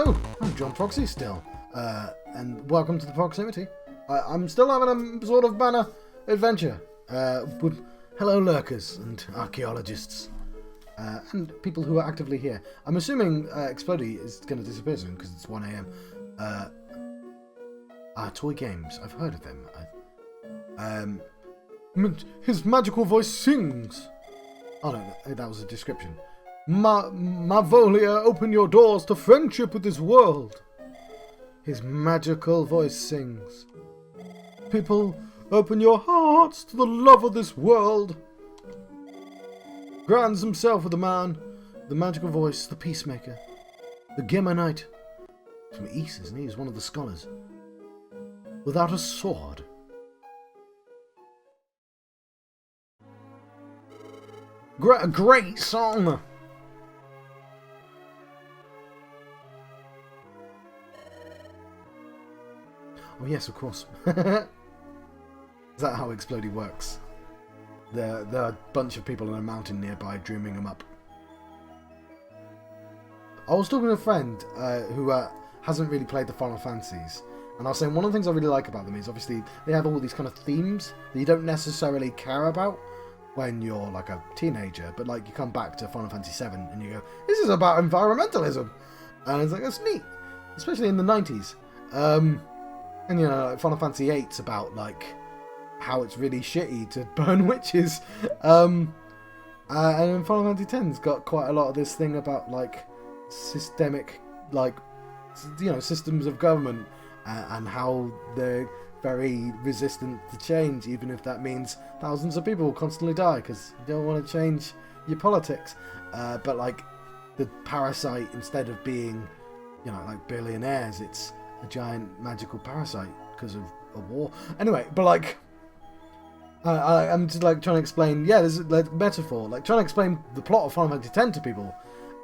Hello, I'm John Proxy still, and welcome to the Proximity. I'm still having a sort of banner adventure with hello lurkers and archaeologists and people who are actively here. I'm assuming Explodey is going to disappear soon because it's 1 AM. Toy games, I've heard of them. His magical voice sings. Oh no, that was a description. Mavolia, open your doors to friendship with this world. His magical voice sings. People, open your hearts to the love of this world. Grounds himself with the man, the magical voice, the peacemaker, the Gimmer Knight. From East, isn't he? He's one of the scholars. Without a sword. Great song! Oh yes, of course. Is that how Explodey works? There are a bunch of people on a mountain nearby dreaming them up. I was talking to a friend who hasn't really played the Final Fantasies, and I was saying one of the things I really like about them is obviously they have all these kind of themes that you don't necessarily care about when you're like a teenager, but like you come back to Final Fantasy VII and you go, this is about environmentalism, and it's like, that's neat, especially in the 90s. And you know, like Final Fantasy VIII's about like how it's really shitty to burn witches, and Final Fantasy X's got quite a lot of this thing about like systemic, like, you know, systems of government and how they're very resistant to change, even if that means thousands of people constantly die because you don't want to change your politics. But like the parasite, instead of being, you know, like billionaires, it's a giant magical parasite because of a war. Anyway, but like, I'm just like trying to explain, yeah, there's like metaphor, like trying to explain the plot of Final Fantasy X to people,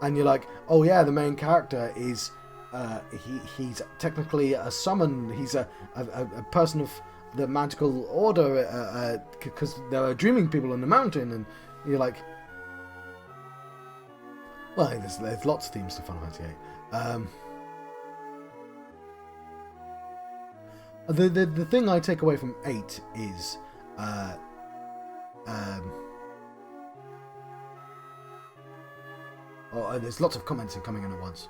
and you're like, oh yeah, the main character is, he's technically a summon, he's a person of the magical order, because there are dreaming people on the mountain, and you're like, well, there's lots of themes to Final Fantasy VIII. The thing I take away from 8 is there's lots of comments coming in at once.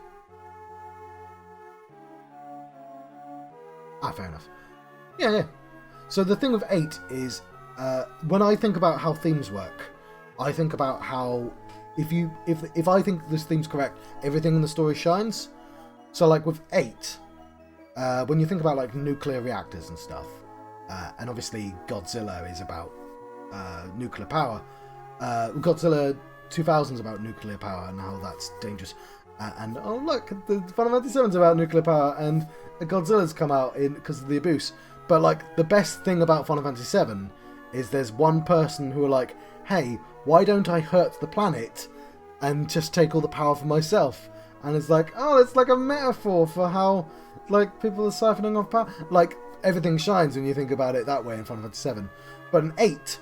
Fair enough. Yeah. So the thing with 8 is when I think about how themes work, I think about how if I think this theme's correct, everything in the story shines. So like with 8, when you think about like nuclear reactors and stuff, and obviously Godzilla is about nuclear power. Godzilla 2000 is about nuclear power and how that's dangerous. And oh look, the Final Fantasy VII's about nuclear power, and Godzilla's come out in because of the abuse. But like the best thing about Final Fantasy VII is there's one person who are like, hey, why don't I hurt the planet and just take all the power for myself? And it's like, oh, it's like a metaphor for how like people are siphoning off power. Like everything shines when you think about it that way in Final Fantasy VII. But in 8,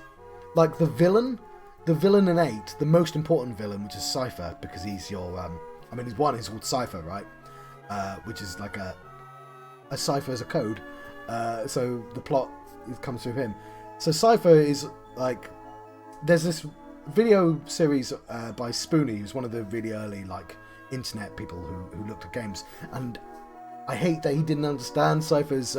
like the villain in 8, the most important villain, which is Cypher, because he's your he's called Cypher, right? Which is like a cipher as a code. So the plot comes through him. So Cypher is like, there's this video series by Spoonie, who's one of the really early like internet people who looked at games, and I hate that he didn't understand Cypher's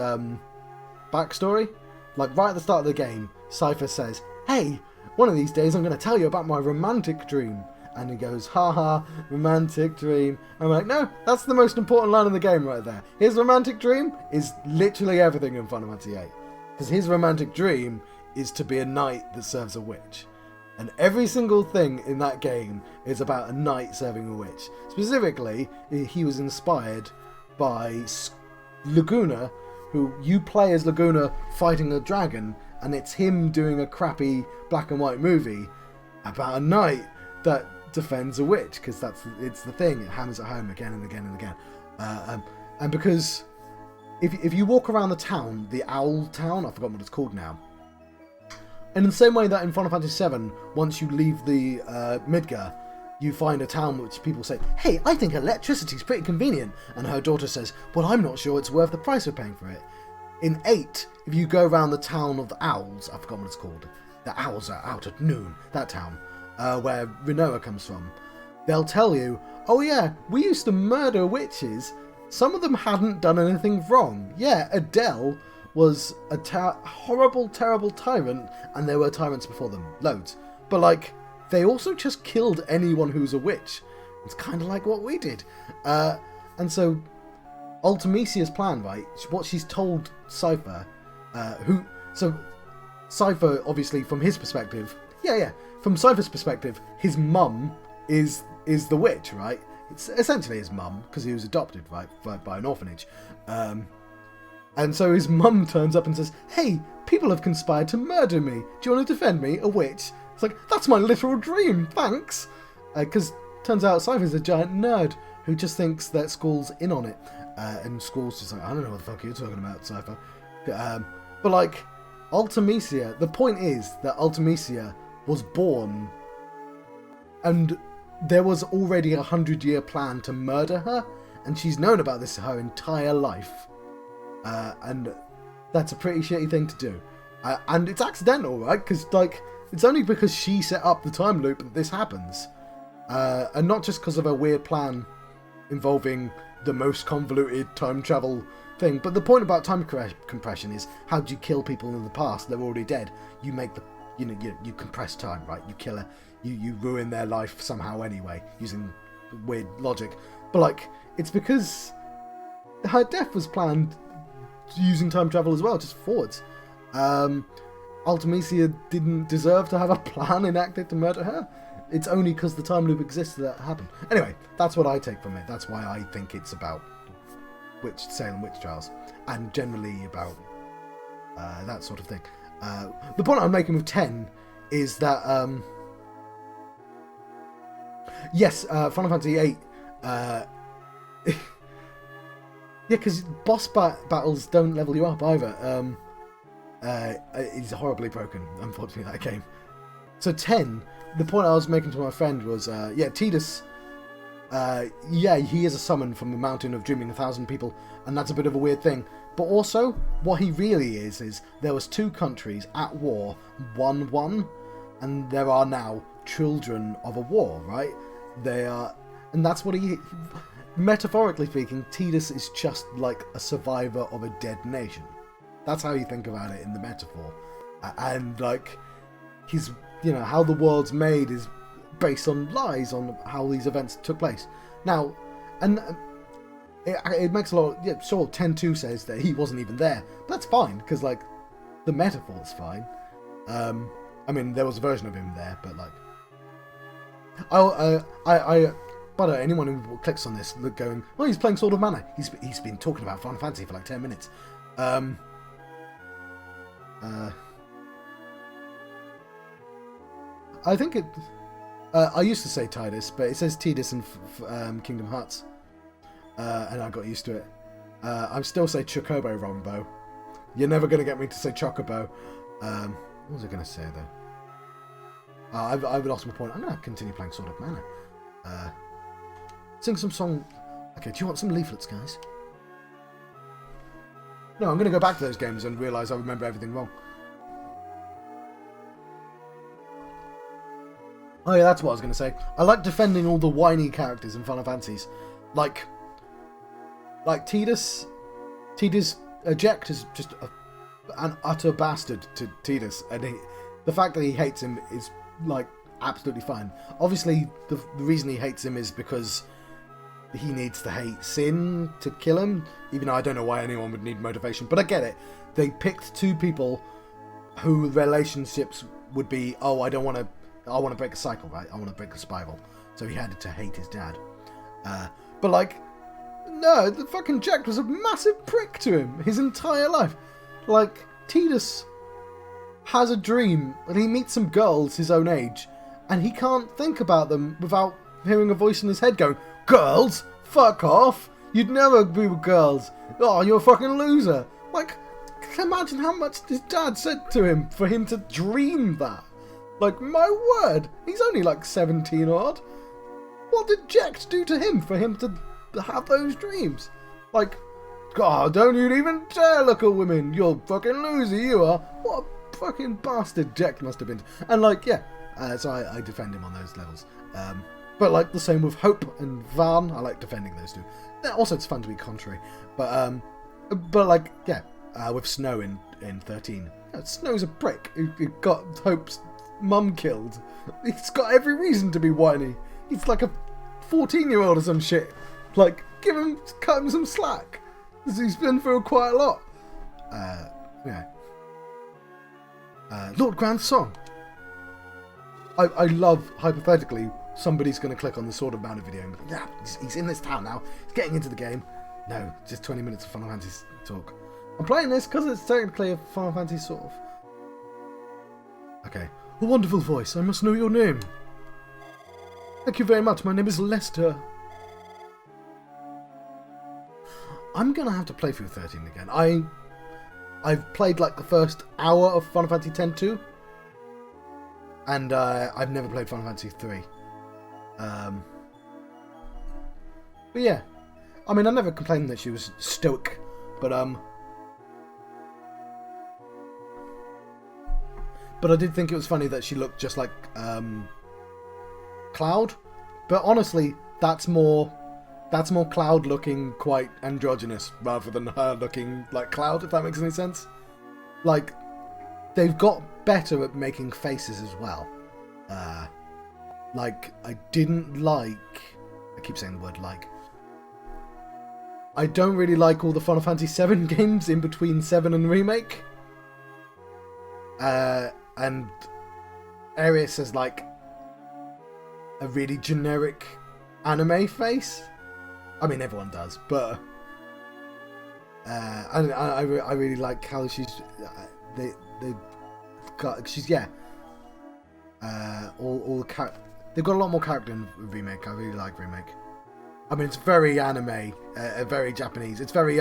backstory. Like right at the start of the game, Cypher says, hey, one of these days I'm going to tell you about my romantic dream. And he goes, haha, romantic dream. I'm like, no, that's the most important line in the game right there. His romantic dream is literally everything in Final Fantasy VIII. Because his romantic dream is to be a knight that serves a witch. And every single thing in that game is about a knight serving a witch. Specifically, he was inspired by Laguna, who you play as Laguna fighting a dragon, and it's him doing a crappy black and white movie about a knight that defends a witch, because it's the thing, it hammers it home again and again and again. And because if you walk around the town, the Owl Town, I've forgotten what it's called now, and in the same way that in Final Fantasy VII, once you leave the Midgar, you find a town which people say, hey, I think electricity's pretty convenient. And her daughter says, well, I'm not sure it's worth the price we're paying for it. In 8, if you go around the town of the Owls, I've forgotten what it's called. The Owls are out at noon, that town, where Rinoa comes from. They'll tell you, oh yeah, we used to murder witches. Some of them hadn't done anything wrong. Yeah, Adele was a horrible, terrible tyrant, and there were tyrants before them, loads. But like, they also just killed anyone who's a witch. It's kind of like what we did. And so, Ultimisia's plan, right, what she's told Cypher, so Cypher, obviously, from his perspective, from Cypher's perspective, his mum is the witch, right? It's essentially his mum, because he was adopted, right, by an orphanage. And so his mum turns up and says, hey, people have conspired to murder me. Do you want to defend me, a witch? It's like, that's my literal dream, thanks. Because turns out Cypher's a giant nerd who just thinks that Squall's in on it. And Squall's just like, I don't know what the fuck you're talking about, Cypher. But like, Ultimisia, the point is that Ultimisia was born and there was already a 100-year plan to murder her, and she's known about this her entire life. And that's a pretty shitty thing to do. And it's accidental, right? Because, like, it's only because she set up the time loop that this happens. And not just because of a weird plan involving the most convoluted time travel thing. But the point about time compression is, how do you kill people in the past? They're already dead. You make the, you compress time, right? You kill her. You ruin their life somehow anyway, using weird logic. But, like, it's because her death was planned using time travel as well, just forwards. Ultimisia didn't deserve to have a plan enacted to murder her. It's only because the time loop exists that happened. Anyway, that's what I take from it. That's why I think it's about Salem witch trials, and generally about that sort of thing. The point I'm making with 10 is that yes, Final Fantasy VIII. Yeah, because boss battles don't level you up either. It's horribly broken, unfortunately, that game. So 10, the point I was making to my friend was, Tidus, he is a summon from the Mountain of Dreaming 1,000 People, and that's a bit of a weird thing. But also, what he really is there was 2 countries at war, one won, and there are now children of a war, right? They are, and that's what he... Metaphorically speaking, Tidus is just like a survivor of a dead nation. That's how you think about it in the metaphor. And like, he's, how the world's made is based on lies on how these events took place. Now, and it makes a lot of, sure, 10.2 says that he wasn't even there. But that's fine, because like, the metaphor's fine. I mean, there was a version of him there, but like, But anyone who clicks on this, going, oh, he's playing Sword of Mana. He's been talking about Final Fantasy for like 10 minutes. I think it... I used to say Tidus, but it says Tidus in Kingdom Hearts. And I got used to it. I still say Chocobo Rombo. You're never going to get me to say Chocobo. What was I going to say, though? I've lost my point. I'm going to continue playing Sword of Mana. Sing some song. Okay, do you want some leaflets, guys? No, I'm going to go back to those games and realise I remember everything wrong. Oh yeah, that's what I was going to say. I like defending all the whiny characters in Final Fantasies. Like Tidus. Eject is just an utter bastard to Tidus. And the fact that he hates him is, like, absolutely fine. Obviously, the reason he hates him is because he needs to hate Sin to kill him, even though I don't know why anyone would need motivation, but I get it. They picked 2 people who relationships would be, oh, I want to break a cycle, right? I want to break a spiral. So he had to hate his dad. But like, no, the fucking Jack was a massive prick to him his entire life. Like, Tidus has a dream, and he meets some girls his own age, and he can't think about them without hearing a voice in his head going, girls? Fuck off! You'd never be with girls. Oh, you're a fucking loser. Like, imagine how much his dad said to him for him to dream that. Like, my word. He's only like 17 odd. what did Jecht do to him for him to have those dreams? Like, God, don't you even dare look at women. You're fucking loser, you are. What a fucking bastard Jecht must have been. And like, yeah, so I defend him on those levels. But like the same with Hope and Van, I like defending those two. Also, it's fun to be contrary. But like, yeah, with Snow in 13. Snow's a prick who got Hope's mum killed. He's got every reason to be whiny. He's like a 14-year-old or some shit. Like, cut him some slack. He's been through quite a lot. Yeah. Lord Grand's song. I love, hypothetically, somebody's going to click on the Sword of Mana video and be like, yeah, he's in this town now. He's getting into the game. No, just 20 minutes of Final Fantasy talk. I'm playing this because it's technically a Final Fantasy sort of. Okay. A wonderful voice. I must know your name. Thank you very much. My name is Lester. I'm going to have to play through 13 again. I've played like the first hour of Final Fantasy X-2. And I've never played Final Fantasy 3. But yeah. I mean, I never complained that she was stoic. But I did think it was funny that she looked just like Cloud. But honestly, that's more Cloud looking quite androgynous rather than her looking like Cloud, if that makes any sense. Like, they've got better at making faces as well. Like, I didn't like... I keep saying the word like. I don't really like all the Final Fantasy VII games in between 7 and Remake. And Aeris has like a really generic anime face. I mean, everyone does, but I really like how she's she's yeah. They've got a lot more character in Remake. I really like Remake. I mean, it's very anime, very Japanese. It's very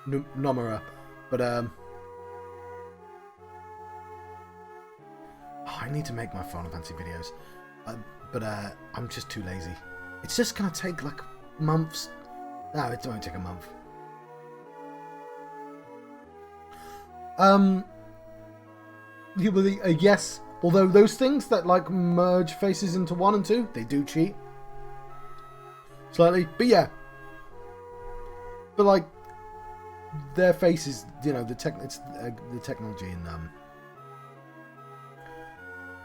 Nomura, but I need to make my Final Fantasy videos, but I'm just too lazy. It's just gonna take like months. No, it won't take a month. Yes. Although those things that like merge faces into 1 and 2, they do cheat slightly. But yeah. But like their faces, you know, the technology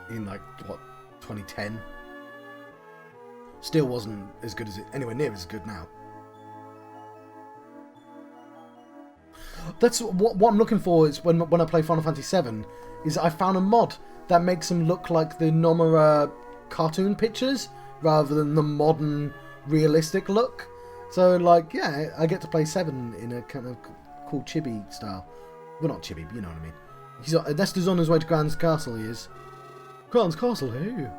in like what 2010 still wasn't as good as it anywhere near as good now. That's what I'm looking for is when I play Final Fantasy VII is I found a mod that makes them look like the Nomura cartoon pictures rather than the modern realistic look. So like yeah, I get to play 7 in a kind of cool chibi style. Well, not chibi, but you know what I mean. Nestor's on his way to Gran's castle. He is. Gran's castle, hey?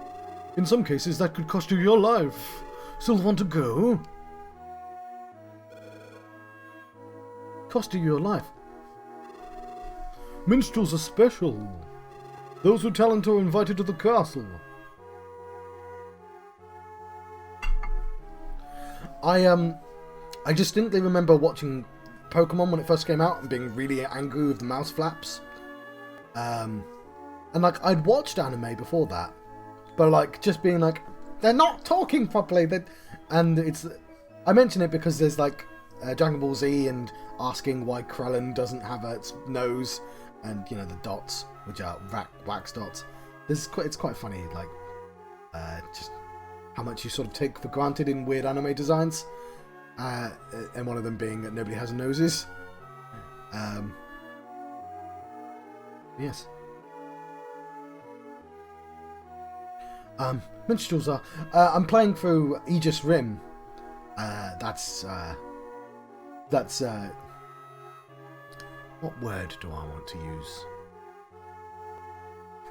In some cases, that could cost you your life. Still want to go? Cost you your life. Minstrels are special. Those with talent are invited to the castle. I distinctly remember watching Pokemon when it first came out and being really angry with the mouse flaps. And like I'd watched anime before that, but like just being like they're not talking properly. And it's I mention it because there's like Dragon Ball Z and asking why Krellin doesn't have its nose, and you know the dots which are wax dots. It's quite funny, like just how much you sort of take for granted in weird anime designs, and one of them being that nobody has noses. Yes. Minstrels are. I'm playing through Aegis Rim. That's. What word do I want to use?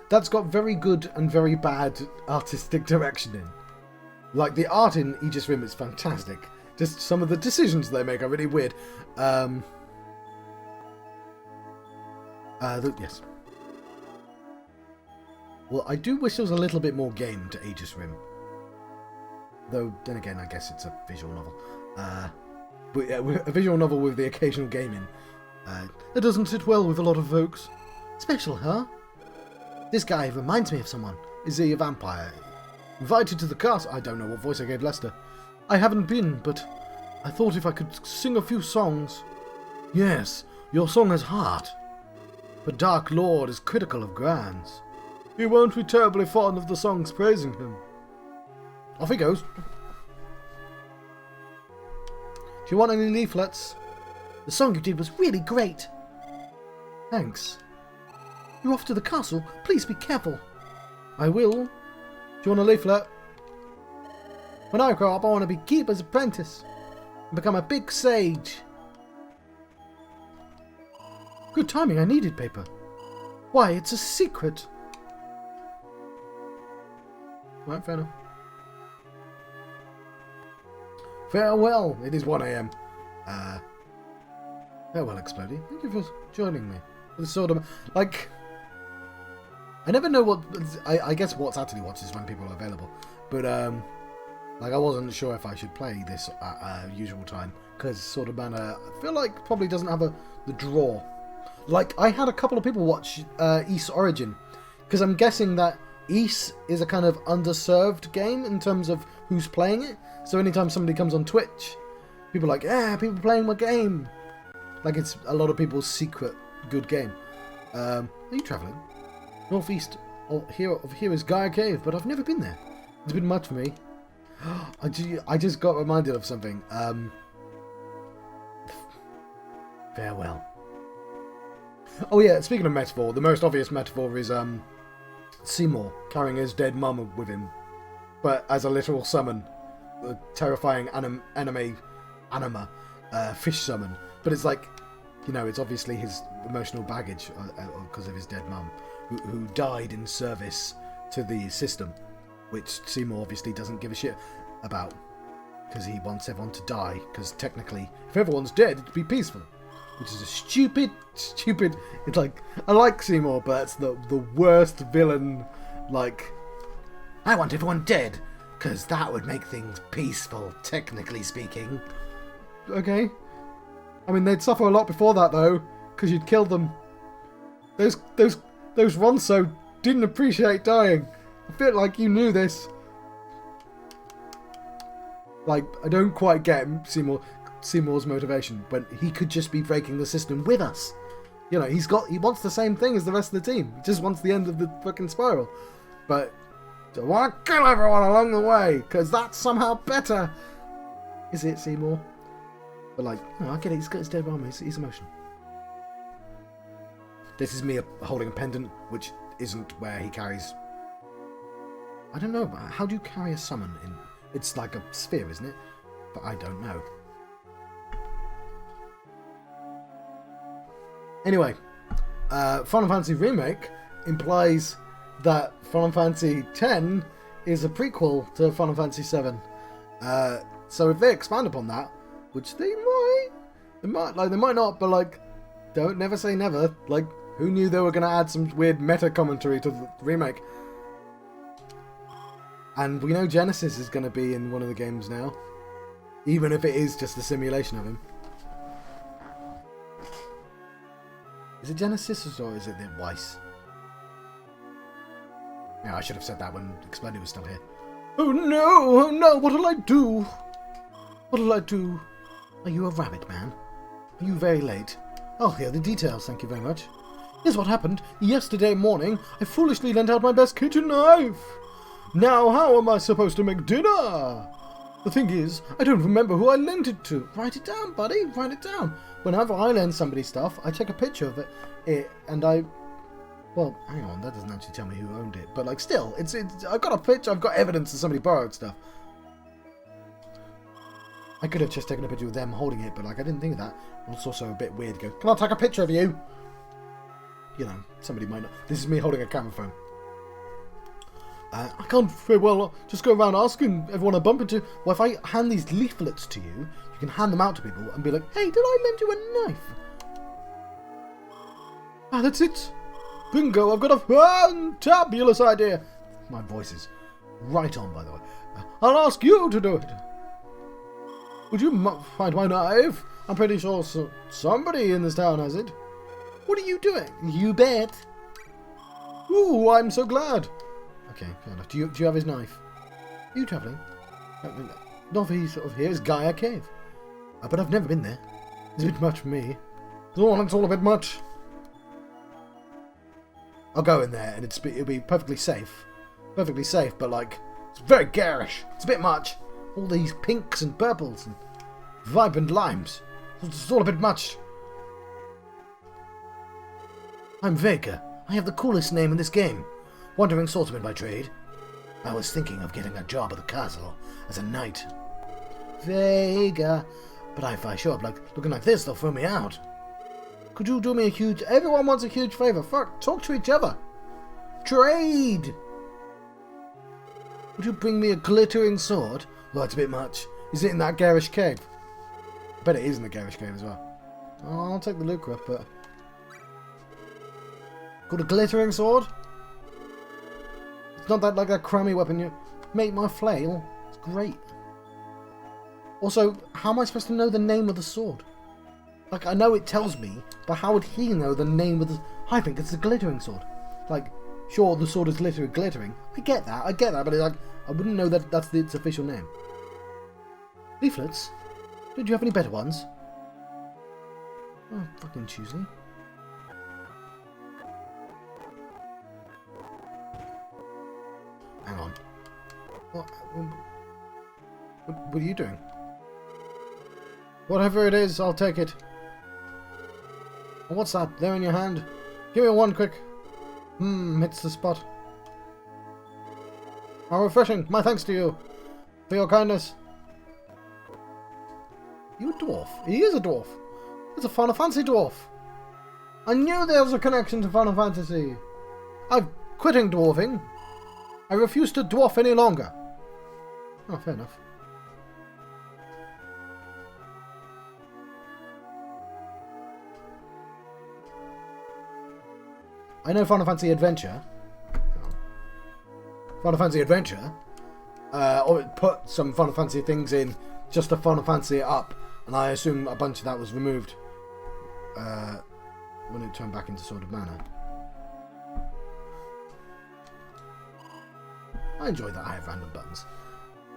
That's got very good and very bad artistic direction in. Like the art in Aegis Rim is fantastic. Just some of the decisions they make are really weird. Yes. Well, I do wish there was a little bit more game to Aegis Rim. Though, then again, I guess it's a visual novel. But yeah, a visual novel with the occasional game in. It doesn't sit well with a lot of folks. Special, huh? This guy reminds me of someone. Is he a vampire? Invited to the castle. I don't know what voice I gave Lester. I haven't been, but I thought if I could sing a few songs. Yes, your song has heart. But Dark Lord is critical of Grans. He won't be terribly fond of the songs praising him. Off he goes. Do you want any leaflets? The song you did was really great. Thanks. You're off to the castle. Please be careful. I will. Do you want a leaflet? When I grow up, I want to be keeper's apprentice and become a big sage. Good timing, I needed paper. Why, it's a secret. Right, fair enough. Farewell, it is 1 AM. Farewell, Explodey. Thank you for joining me. It's sort of, like, I never know what, I guess what's actually watches when people are available. But, like, I wasn't sure if I should play this at usual time. Because sort of I feel like probably doesn't have the draw. Like, I had a couple of people watch Ys Origin. Because I'm guessing that Ys is a kind of underserved game in terms of who's playing it. So anytime somebody comes on Twitch, people are like, yeah, people playing my game. Like it's a lot of people's secret good game. Are you travelling? Northeast of here is Gaia Cave, but I've never been there. It's been much for me. I just got reminded of something. Farewell. Oh yeah, speaking of metaphor, the most obvious metaphor is Seymour carrying his dead mum with him, but as a literal summon, a terrifying anima fish summon. But it's like, you know, it's obviously his emotional baggage because of his dead mum, who died in service to the system, which Seymour obviously doesn't give a shit about because he wants everyone to die. Because technically, if everyone's dead, it'd be peaceful. Which is a stupid. It's like, I like Seymour, but it's the worst villain. Like, I want everyone dead, because that would make things peaceful, technically speaking. Okay. I mean, they'd suffer a lot before that, though, because you'd kill them. Those Ronso didn't appreciate dying. I feel like you knew this. Like, I don't quite get Seymour's motivation, but he could just be breaking the system with us. You know, he wants the same thing as the rest of the team. He just wants the end of the fucking spiral. But I want to kill everyone along the way, because that's somehow better. Is it, Seymour? But like, no, I get it. He's got his dead mum. He's emotional. This is me holding a pendant, which isn't where he carries. I don't know. How do you carry a summon in? It's like a sphere, isn't it? But I don't know. Anyway, Final Fantasy Remake implies that Final Fantasy X is a prequel to Final Fantasy VII. So if they expand upon that, which they might not, but like, don't never say never. Like, who knew they were going to add some weird meta commentary to the remake? And we know Genesis is going to be in one of the games now, even if it is just a simulation of him. Is it Genesis or is it the Weiss? Yeah, I should have said that when Explodey was still here. Oh no, what'll I do? What'll I do? Are you a rabbit man? Are you very late? I'll hear the details, thank you very much. Here's what happened. Yesterday morning, I foolishly lent out my best kitchen knife. Now how am I supposed to make dinner? The thing is, I don't remember who I lent it to. Write it down, buddy, write it down. Whenever I lend somebody stuff, I take a picture of it and I... Well, hang on, that doesn't actually tell me who owned it. But, like, still, it's I've got a picture, I've got evidence that somebody borrowed stuff. I could have just taken a picture of them holding it, but, like, I didn't think of that. It's also a bit weird to go, can I take a picture of you? You know, somebody might not... This is me holding a camera phone. I can't very well just go around asking everyone I bump into. Well, if I hand these leaflets to you, you can hand them out to people and be like, hey, did I lend you a knife? Ah, that's it. Bingo, I've got a fantabulous idea. My voice is right on, by the way. I'll ask you to do it. Would you find my knife? I'm pretty sure somebody in this town has it. What are you doing? You bet. Ooh, I'm so glad. Okay, fair enough. Do you have his knife? Are you travelling? Not for sort of here. Is Gaia Cave? But I've never been there. It's a bit much for me. It's all a bit much. I'll go in there and it'll be perfectly safe. Perfectly safe, but like, it's very garish. It's a bit much. All these pinks and purples and vibrant limes. It's all a bit much. I'm Vega. I have the coolest name in this game. Wandering swordsman by trade. I was thinking of getting a job at the castle as a knight. Vega. But if I show up looking like this, they'll throw me out. Could you do me a huge... Everyone wants a huge favour. Fuck, talk to each other. Trade! Would you bring me a glittering sword? Well, that's a bit much. Is it in that garish cave? I bet it is in the garish cave as well. Oh, I'll take the lucre, but... Got a glittering sword? It's not that like that crummy weapon you... Make my flail. It's great. Also, how am I supposed to know the name of the sword? Like, I know it tells me, but how would he know the name of the... I think it's a glittering sword. Like, sure, the sword is glittering. I get that, but it's like, I wouldn't know that that's its official name. Leaflets? Did you have any better ones? Oh, fucking Tuesday. Hang on. What are you doing? Whatever it is, I'll take it. What's that there in your hand? Give me one quick. Hits the spot. How refreshing. My thanks to you for your kindness. You a dwarf? He is a dwarf. It's a Final Fantasy dwarf. I knew there was a connection to Final Fantasy. I'm quitting dwarfing. I refuse to dwarf any longer. Oh, fair enough. I know Final Fantasy Adventure. Final Fantasy Adventure. Or it put some Final Fantasy things in just to Final Fantasy it up, and I assume a bunch of that was removed when it turned back into Sword of Mana. I enjoy that I have random buttons.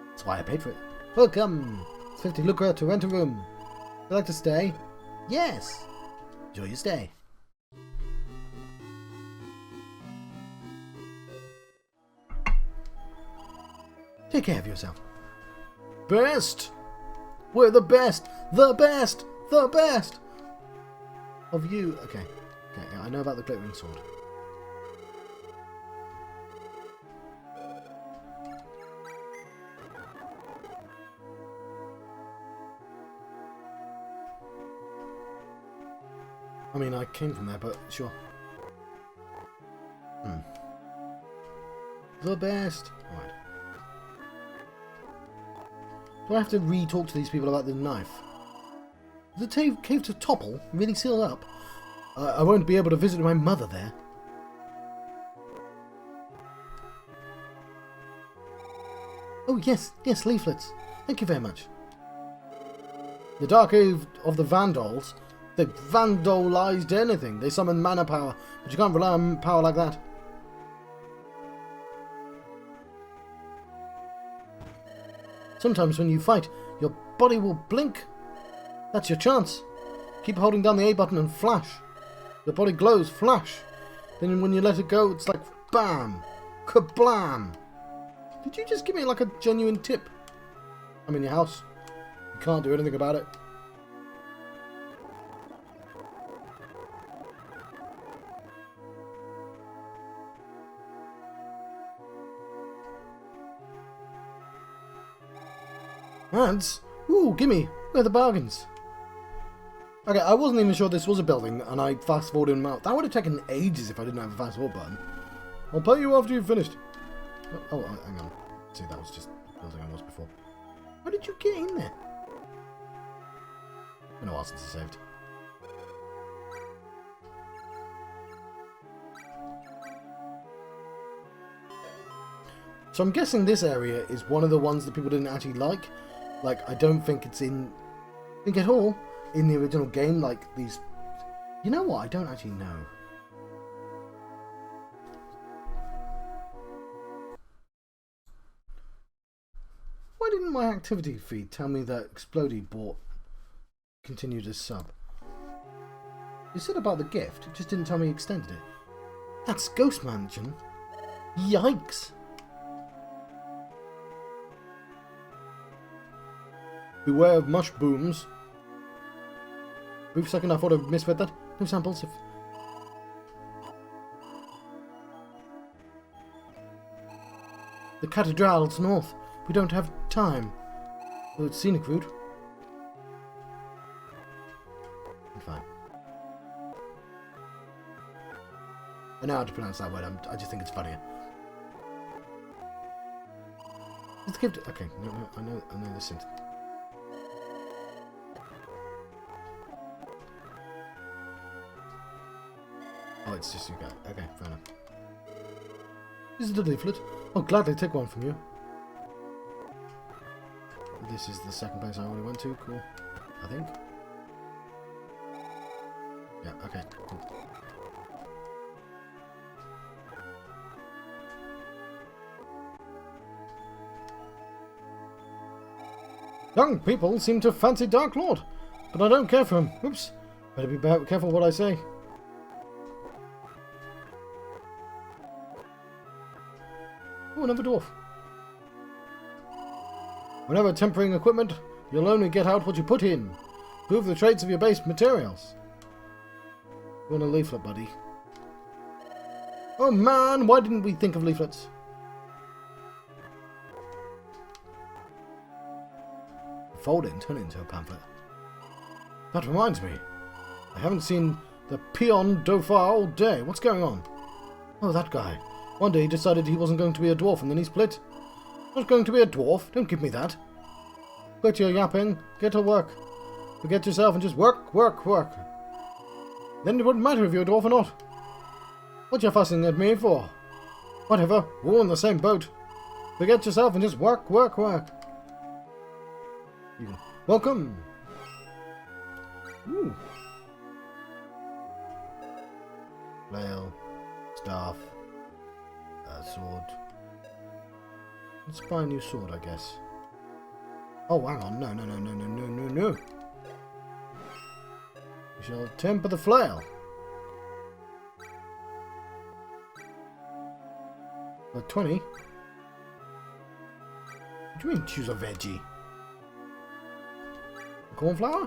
That's why I paid for it. Welcome! It's 50 lucre to rent a room. Would you like to stay? Yes! Enjoy your stay. Take care of yourself. Best! We're the best! The best! The best! Of you. Okay. Okay, yeah, I know about the glittering sword. I mean, I came from there, but sure. The best. Right. Do I have to re-talk to these people about the knife? Is the cave to topple? Really sealed up? I won't be able to visit my mother there. Oh, yes, leaflets. Thank you very much. The Dark Cave of the Vandals. They vandalized anything. They summoned mana power, but you can't rely on power like that. Sometimes when you fight, your body will blink. That's your chance. Keep holding down the A button and flash. Your body glows, flash. Then when you let it go, it's like bam, kablam. Did you just give me like a genuine tip? I'm in your house. You can't do anything about it. Ads? Ooh, gimme. Where are the bargains? Okay, I wasn't even sure this was a building, and I fast-forwarded them out. That would have taken ages if I didn't have a fast-forward button. I'll pay you after you've finished. Oh, hang on. See, that was just the building I was before. How did you get in there? Been a while since I saved. So I'm guessing this area is one of the ones that people didn't actually like. Like, I don't think it's in... I think at all in the original game, like, these... You know what? I don't actually know. Why didn't my activity feed tell me that Explodey continued as sub? You said about the gift, it just didn't tell me he extended it. That's Ghost Mansion. Yikes. Beware of mush booms. Brief second I thought I misread that. No samples if... The Cathedral's north. We don't have time. Well, it's scenic route. I'm fine. I know how to pronounce that word. I just think it's funnier. Is the gift... Okay, no, I know this sentence. Oh, it's just you guys. Okay, fair enough. This is the leaflet. I'll gladly take one from you. This is the second place I already went to. Cool. I think. Yeah, okay, cool. Young people seem to fancy Dark Lord, but I don't care for him. Oops. Better be careful what I say. Oh, another dwarf. Whenever tempering equipment, you'll only get out what you put in. Prove the traits of your base materials. You want a leaflet, buddy? Oh man, why didn't we think of leaflets? Fold it and turn it into a pamphlet. That reminds me. I haven't seen the Peon Dauphin all day. What's going on? Oh, that guy. One day he decided he wasn't going to be a dwarf and then he split. Not going to be a dwarf? Don't give me that. Quit your yapping. Get to work. Forget yourself and just work, work, work. Then it wouldn't matter if you're a dwarf or not. What you fussing at me for? Whatever. We're all in the same boat. Forget yourself and just work, work, work. Welcome. Ooh. Flail. Staff. Sword. Let's buy a new sword, I guess. Oh, hang on. No. We shall temper the flail. For 20. What do you mean choose a veggie? A cornflower?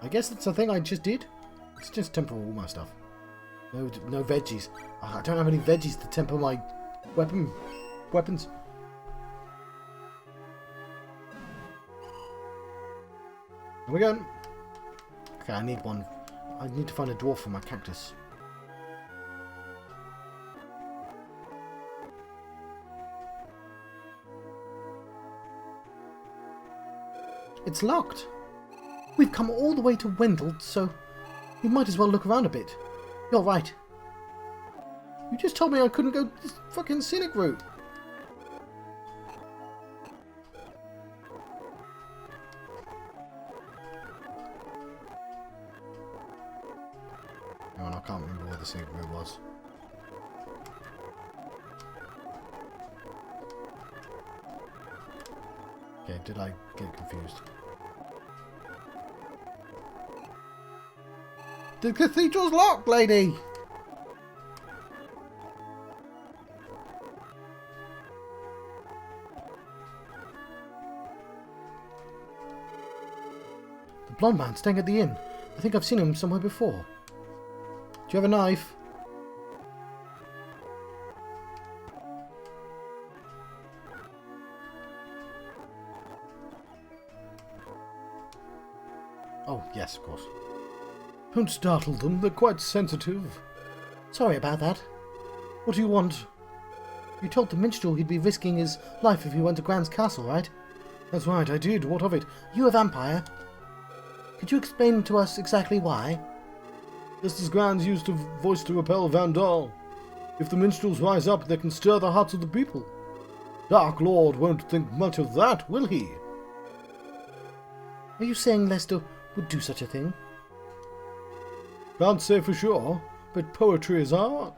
I guess that's the thing I just did. It's just temper all my stuff. No veggies. Oh, I don't have any veggies to temper my weapons. Here we go. Okay, I need one. I need to find a dwarf for my cactus. It's locked. We've come all the way to Wendell, so we might as well look around a bit. You're right. You just told me I couldn't go this fucking scenic route. Oh, and I can't remember where the scenic route was. Okay, did I get confused? The cathedral's locked, lady! The blonde man staying at the inn. I think I've seen him somewhere before. Do you have a knife? Oh, yes, of course. Don't startle them, they're quite sensitive. Sorry about that. What do you want? You told the minstrel he'd be risking his life if he went to Grand's castle, right? That's right, I did. What of it? You a vampire? Could you explain to us exactly why? Just as Grand's used a voice to repel Vandal. If the minstrels rise up, they can stir the hearts of the people. Dark Lord won't think much of that, will he? Are you saying Lester would do such a thing? Can't say for sure, but poetry is art.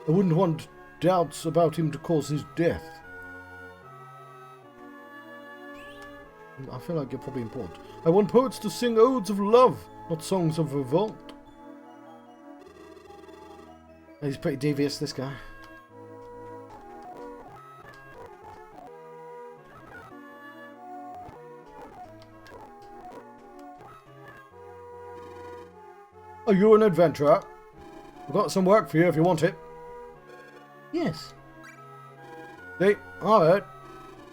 I wouldn't want doubts about him to cause his death. I feel like you're probably important. I want poets to sing odes of love, not songs of revolt. He's pretty devious, this guy. Are you an adventurer? I've got some work for you if you want it. Yes. See, I heard.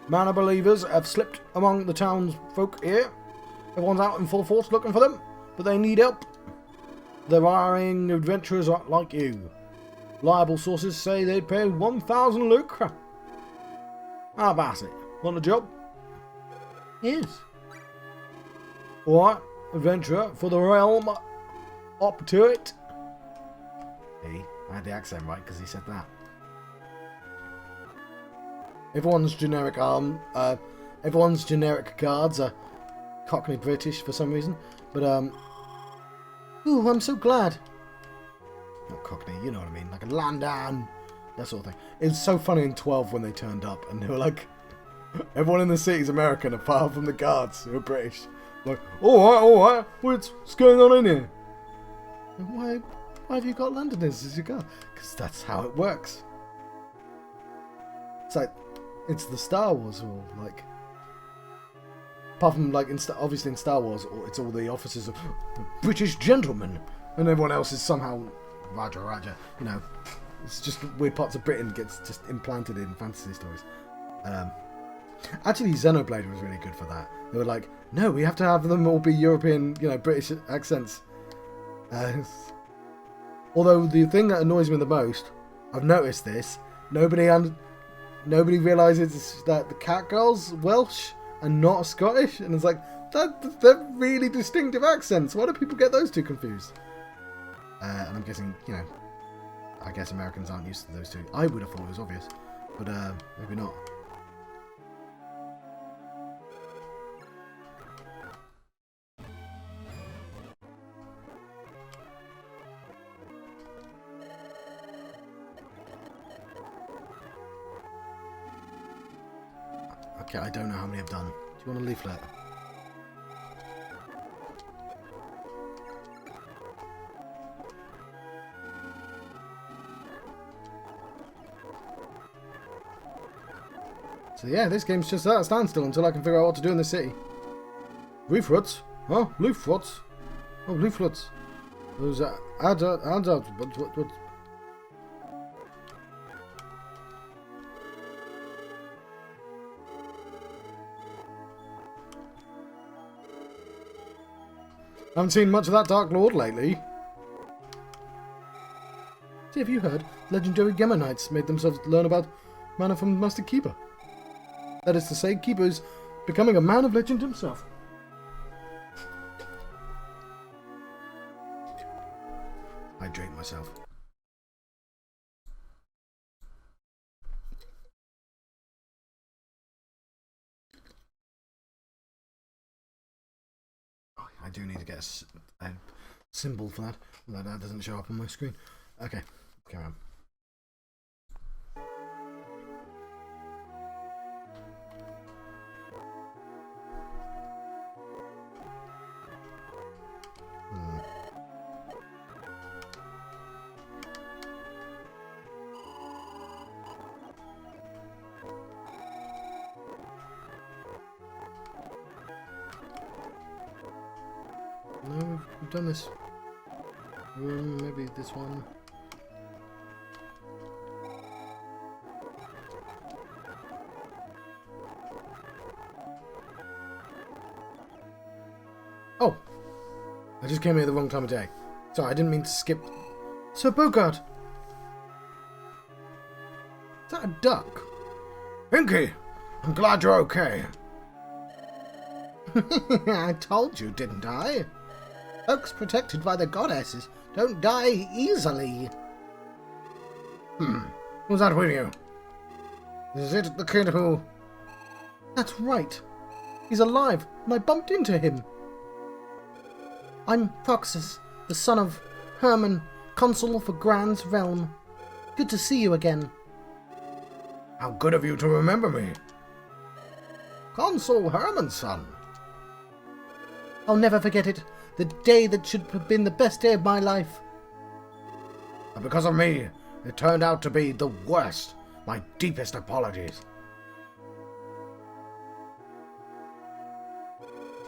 Manor believers have slipped among the townsfolk here. Everyone's out in full force looking for them, but they need help. They're hiring adventurers like you. Reliable sources say they'd pay 1,000 lucre. How about it? Want a job? Yes. Alright, adventurer for the realm. Up to it. Hey, I had the accent right because he said that. Everyone's generic guards are Cockney British for some reason, but ooh, I'm so glad. Not Cockney, you know what I mean, like a London, that sort of thing. It was so funny in 12 when they turned up and they were like, everyone in the city's American apart from the guards who are British. Like, all right, what's going on in here? Why have you got Londoners as your guard? Because that's how it works. It's like, it's the Star Wars rule, like, apart from like obviously in Star Wars, it's all the officers of British gentlemen, and everyone else is somehow Raja. You know, it's just weird parts of Britain gets just implanted in fantasy stories. Actually, Xenoblade was really good for that. They were like, no, we have to have them all be European, you know, British accents. Although the thing that annoys me the most, I've noticed this, nobody realises that the Catgirl's Welsh and not Scottish, and it's like, they're really distinctive accents. Why do people get those two confused? And I'm guessing, you know, I guess Americans aren't used to those two. I would have thought it was obvious, but maybe not. Okay, I don't know how many I've done. Do you want a leaflet? So yeah, this game's just at a standstill until I can figure out what to do in the city. Leaflets? Huh? Leaflets? Oh, leaflets. Those adults. What? I haven't seen much of that Dark Lord lately. See, have you heard? Legendary Gemma Knights made themselves learn about mana from Master Keeper. That is to say, Keeper is becoming a man of legend himself. Hydrate myself. I do need to get a symbol for that. Well, that doesn't show up on my screen. Okay, carry on. No, we've done this. Maybe this one. Oh! I just came here at the wrong time of day. Sorry, I didn't mean to skip. Sir Bogart! Is that a duck? Pinky! I'm glad you're okay. I told you, didn't I? Oaks protected by the goddesses don't die easily. Who's that with you? Is it the kid who... That's right. He's alive, and I bumped into him. I'm Proxus, the son of Herman, consul for Grand's realm. Good to see you again. How good of you to remember me. Consul Herman's son. I'll never forget it. The day that should have been the best day of my life. But because of me, it turned out to be the worst. My deepest apologies.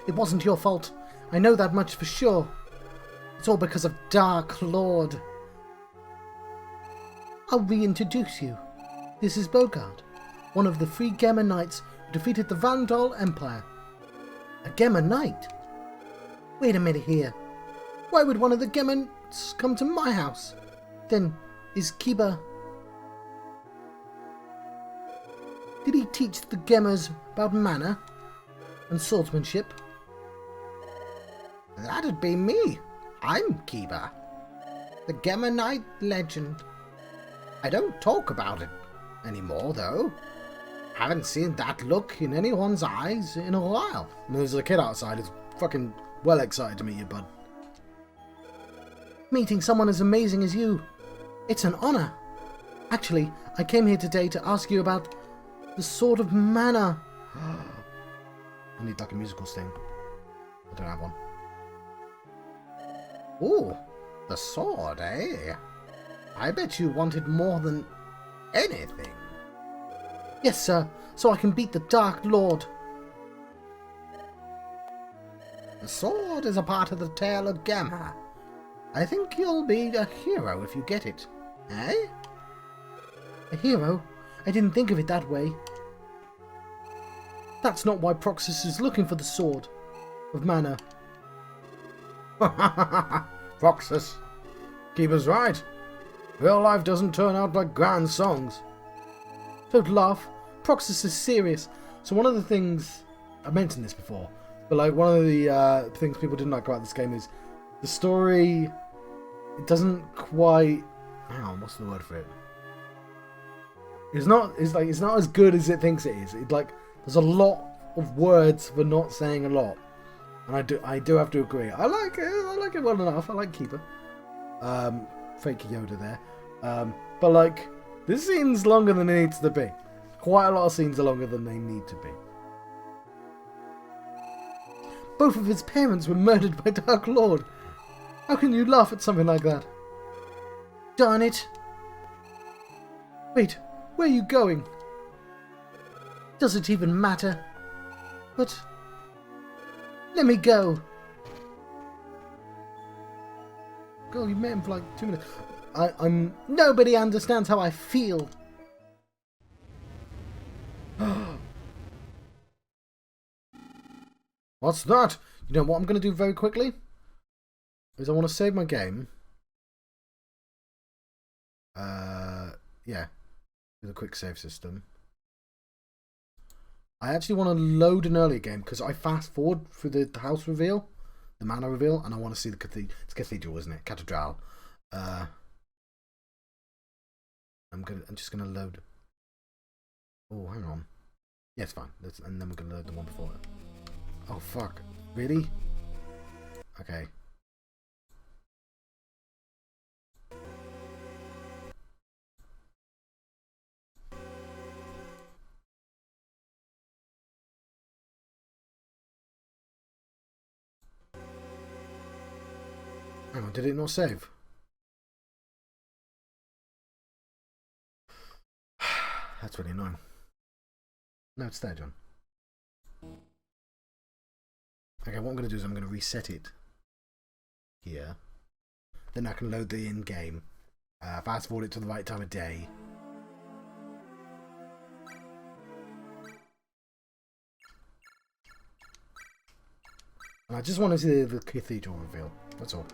It wasn't your fault. I know that much for sure. It's all because of Dark Lord. I'll reintroduce you. This is Bogard, one of the 3 Gemma Knights who defeated the Vandal Empire. A Gemma Knight? Wait a minute here. Why would one of the Gemmans come to my house? Then, is Kiba... Did he teach the Gemmas about manner and swordsmanship? That'd be me. I'm Kiba, the Gemma Knight legend. I don't talk about it anymore, though. Haven't seen that look in anyone's eyes in a while. And there's a kid outside who's fucking well excited to meet you, bud. Meeting someone as amazing as you. It's an honor. Actually, I came here today to ask you about the Sword of Mana. I need like a musical sting. I don't have one. Ooh, the sword, eh? I bet you wanted more than anything. Yes, sir, so I can beat the Dark Lord. The sword is a part of the tale of Gamma. I think you'll be a hero if you get it. Eh? A hero? I didn't think of it that way. That's not why Proxus is looking for the Sword of Mana. Proxus. Keeper's right. Real life doesn't turn out like grand songs. Don't laugh. Proxus is serious. So one of the things... I mentioned this before. But like one of the things people didn't like about this game is the story... It doesn't quite... Hang on, what's the word for it? It's not as good as it thinks it is. There's a lot of words for not saying a lot. And I do have to agree. I like it well enough. I like Keeper. Fake Yoda there. But like, this scene's longer than it needs to be. Quite a lot of scenes are longer than they need to be. Both of his parents were murdered by Dark Lord. How can you laugh at something like that? Darn it. Wait, where are you going? Does it even matter? But... let me go. Girl, you met him for like 2 minutes. I'm... Nobody understands how I feel. What's that? You know what I'm going to do very quickly? Is I want to save my game. Yeah. With a quick save system. I actually want to load an earlier game because I fast forward through the house reveal, the manor reveal, and I want to see the cathedral. It's Cathedral, isn't it? Cathedral. I'm just gonna load. Oh, hang on. Yeah, it's fine. And then we're gonna load the one before it. Oh fuck! Really? Okay. Hang on, did it not save? That's really annoying. No, it's there, John. Okay, what I'm going to do is I'm going to reset it here. Then I can load the in-game. Fast forward it to the right time of day. And I just want to see the cathedral reveal. That's all.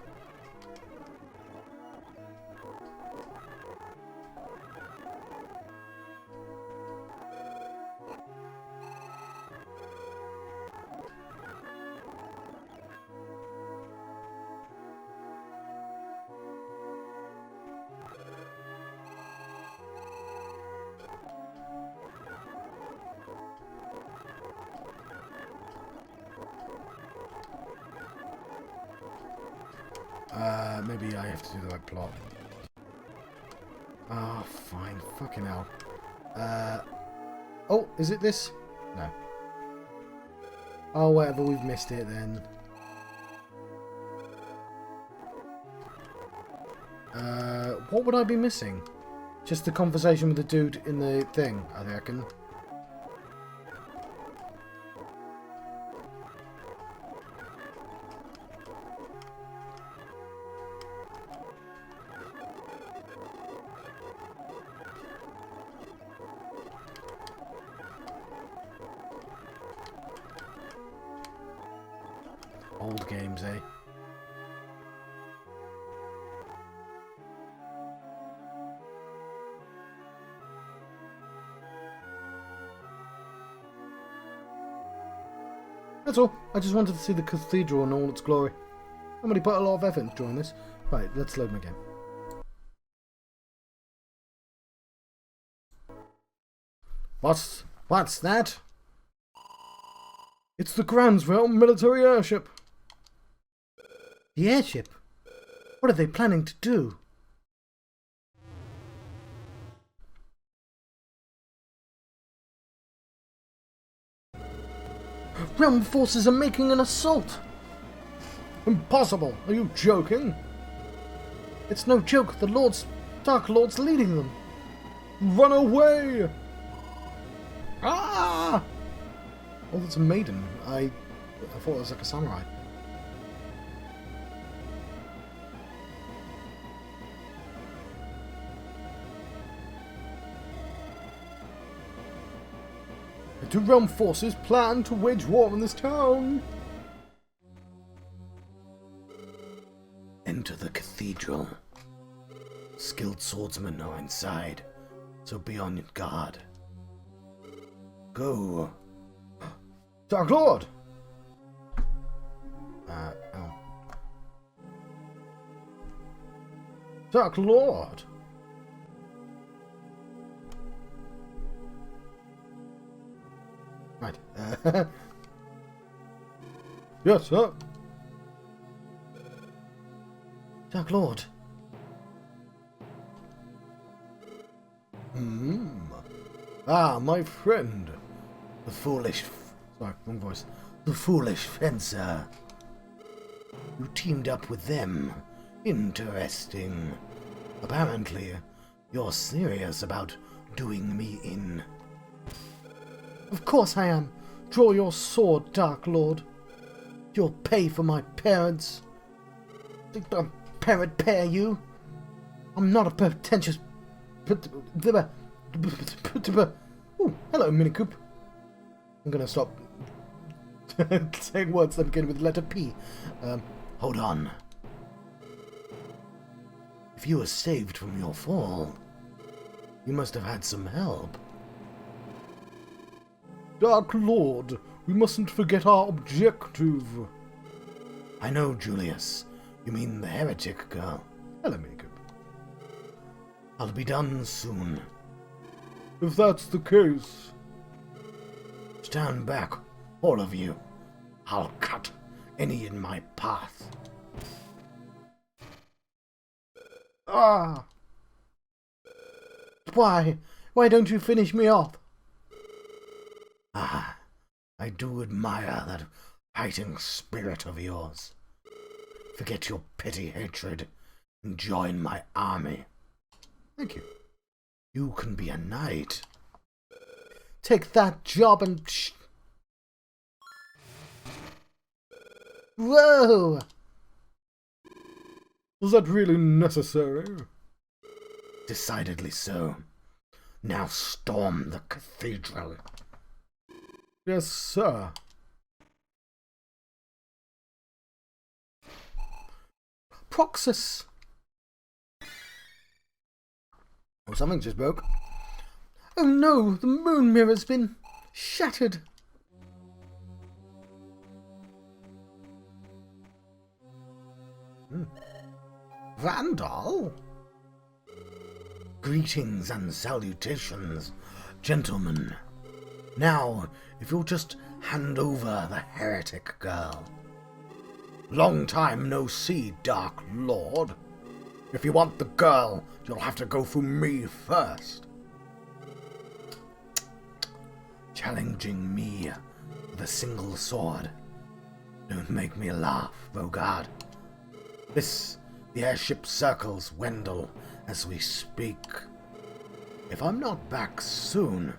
Maybe I have to do the right plot. Ah, oh, fine. Fucking hell. Oh, is it this? No. Oh, whatever. We've missed it then. What would I be missing? Just the conversation with the dude in the thing, I reckon. Old games, eh? That's all. I just wanted to see the cathedral in all its glory. Somebody put a lot of effort into drawing this. Right, let's load them again. What's that? It's the Gransville military airship. The airship? What are they planning to do? Realm forces are making an assault! Impossible! Are you joking? It's no joke. The Dark Lord's leading them. Run away! Ah! Oh, that's a maiden. I thought it was like a samurai. The two realm forces plan to wage war in this town. Enter the cathedral. Skilled swordsmen are inside, so be on your guard. Go. Dark Lord! Oh. Dark Lord! Right. Yes, sir. Dark Lord. Ah, my friend. The foolish... Sorry, wrong voice. The foolish fencer. You teamed up with them. Interesting. Apparently, you're serious about doing me in. Of course I am. Draw your sword, Dark Lord. You'll pay for my parents. Parent pair you. I'm not a pretentious... Ooh, hello, Minicoop. I'm gonna stop saying words that begin with the letter P. Hold on. If you were saved from your fall, you must have had some help. Dark Lord, we mustn't forget our objective. I know, Julius. You mean the heretic girl. Hello, Minicoop. I'll be done soon. If that's the case... Stand back, all of you. I'll cut any in my path. Ah! Why? Why don't you finish me off? Ah, I do admire that fighting spirit of yours. Forget your petty hatred and join my army. Thank you. You can be a knight. Take that job and... Whoa! Was that really necessary? Decidedly so. Now storm the cathedral. Yes, sir. Proxus! Oh, something just broke. Oh no, the moon mirror's been shattered. Vandal? Greetings and salutations, gentlemen. Now, if you'll just hand over the heretic girl. Long time no see, Dark Lord. If you want the girl, you'll have to go through me first. Challenging me with a single sword. Don't make me laugh, Bogard. The airship circles Wendell as we speak. If I'm not back soon,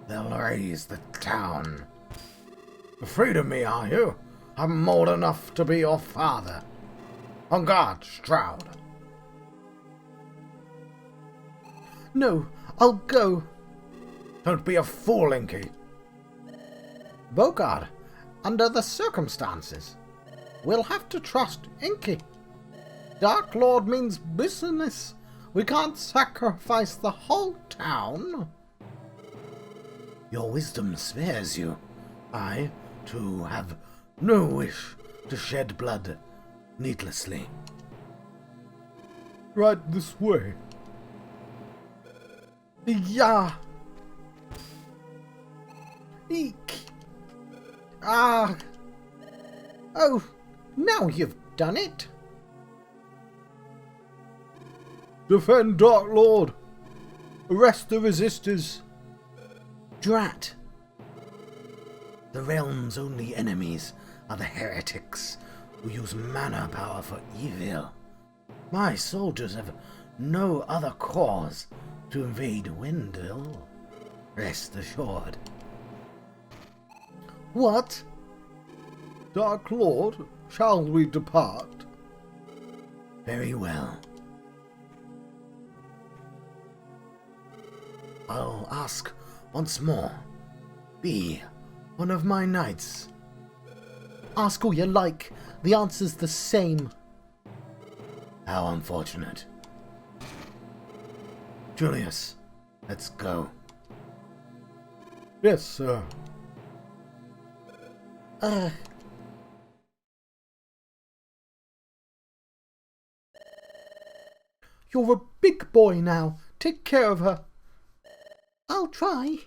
they'll raise the town. Afraid of me, are you? I'm old enough to be your father. On guard, Stroud. No, I'll go. Don't be a fool, Inky. Bogard, under the circumstances, we'll have to trust Inky. Dark Lord means business. We can't sacrifice the whole town. Your wisdom spares you. I, too, have no wish to shed blood needlessly. Right this way. Yeah. Eek. Ah. Oh, now you've done it. Defend Dark Lord. Arrest the resistors. Drat. The realm's only enemies are the heretics who use mana power for evil. My soldiers have no other cause to invade Wendell. Rest assured. What? Dark Lord, shall we depart? Very well. I'll ask once more. Be one of my knights. Ask all you like. The answer's the same. How unfortunate. Julius, let's go. Yes, sir. You're a big boy now. Take care of her. I'll try.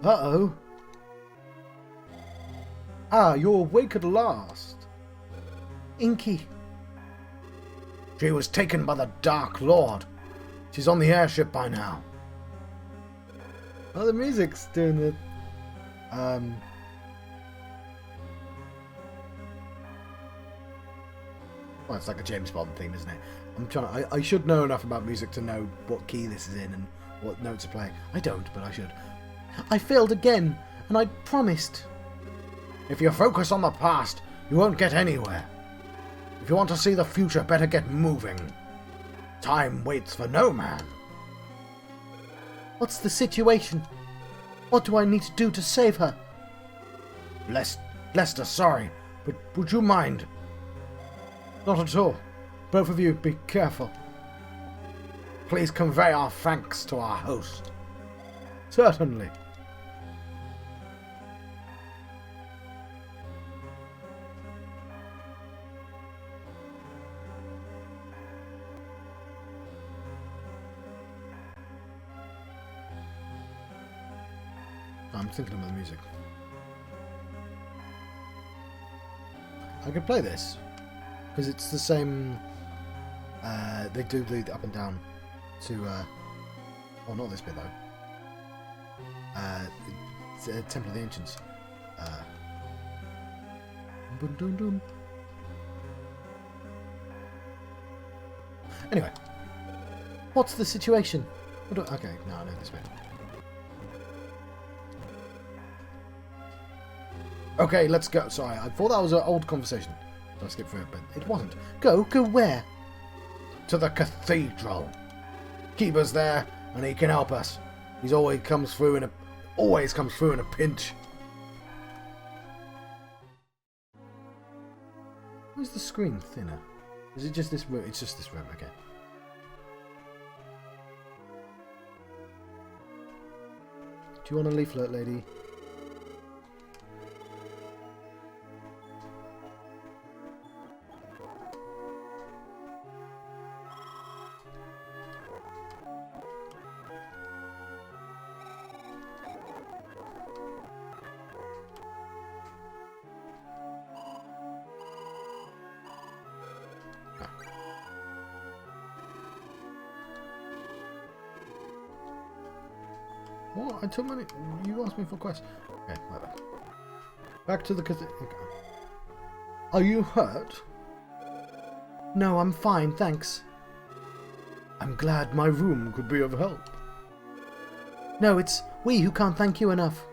Uh-oh. Ah, you're awake at last. Inky. She was taken by the Dark Lord. She's on the airship by now. Oh, the music's doing the... Well, it's like a James Bond theme, isn't it? I should know enough about music to know what key this is in and what notes are playing. I don't, but I should. I failed again, and I promised. If you focus on the past, you won't get anywhere. If you want to see the future, better get moving. Time waits for no man. What's the situation? What do I need to do to save her? Lester, sorry, but would you mind? Not at all. Both of you, be careful. Please convey our thanks to our host. Certainly. I'm thinking about the music. I could play this because it's the same. They do the up and down to. Oh, not this bit though. Temple of the Ancients. Anyway, what's the situation? Okay, no, I know this bit. Okay, let's go. Sorry, I thought that was an old conversation. So I skipped through it, but it wasn't. Go where? To the Cathedral. Keeper's there, and he can help us. He's always comes through in a pinch. Where's the screen thinner? Is it just this room? It's just this room, okay. Do you want a leaflet, lady? What? I took money. You asked me for quests. Okay, whatever. Back to the cathedral. Okay. Are you hurt? No, I'm fine, thanks. I'm glad my room could be of help. No, it's we who can't thank you enough.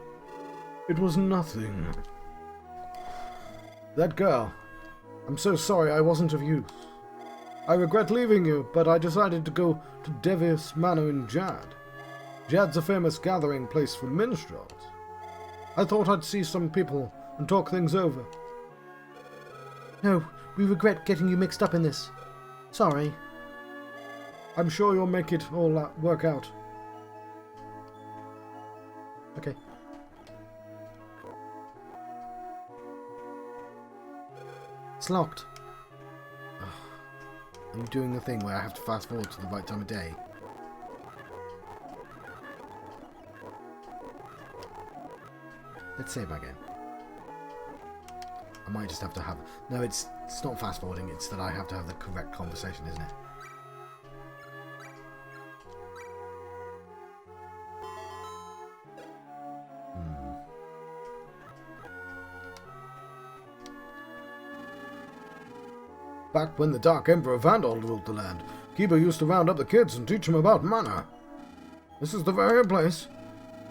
It was nothing. That girl. I'm so sorry I wasn't of use. I regret leaving you, but I decided to go to Devious Manor in Jad. Jad's a famous gathering place for minstrels. I thought I'd see some people and talk things over. No, we regret getting you mixed up in this. Sorry. I'm sure you'll make it all work out. Okay. It's locked. Ugh. I'm doing the thing where I have to fast forward to the right time of day. Let's save again. I might just have to have... No, it's not fast forwarding, it's that I have to have the correct conversation, isn't it? Back when the Dark Emperor Vandal ruled the land, Kiba used to round up the kids and teach them about mana. This is the very place.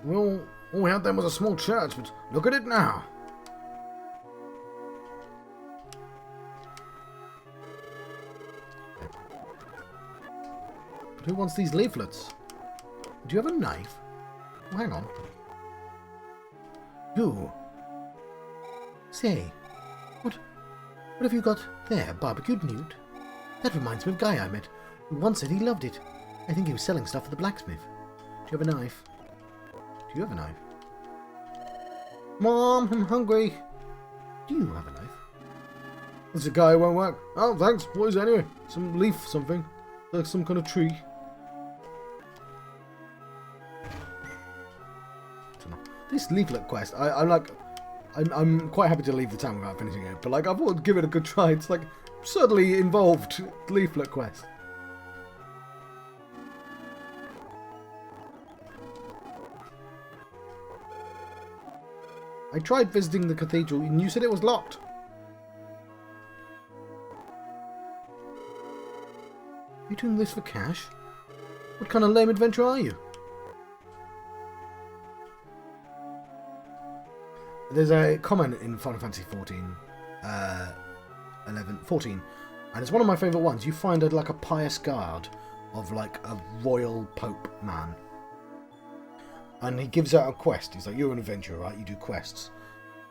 All we had then was a small church, but look at it now. But who wants these leaflets? Do you have a knife? Oh, hang on. You. Say, what have you got there? Barbecued newt? That reminds me of a guy I met who once said he loved it. I think he was selling stuff at the blacksmith. Do you have a knife? Do you have a knife? Mom, I'm hungry. Do you have a knife? This guy won't work. Oh, thanks. What is it anyway? Some leaf something. Like some kind of tree. This leaflet quest, I'm quite happy to leave the town without finishing it, but like I thought I'd give it a good try. It's like absurdly involved leaflet quest. I tried visiting the cathedral and you said it was locked. Are you doing this for cash? What kind of lame adventure are you? There's a comment in Final Fantasy 14, 14, and it's one of my favourite ones. You find like a pious guard of like a royal pope man, and he gives out a quest. He's like, "You're an adventurer, right? You do quests,"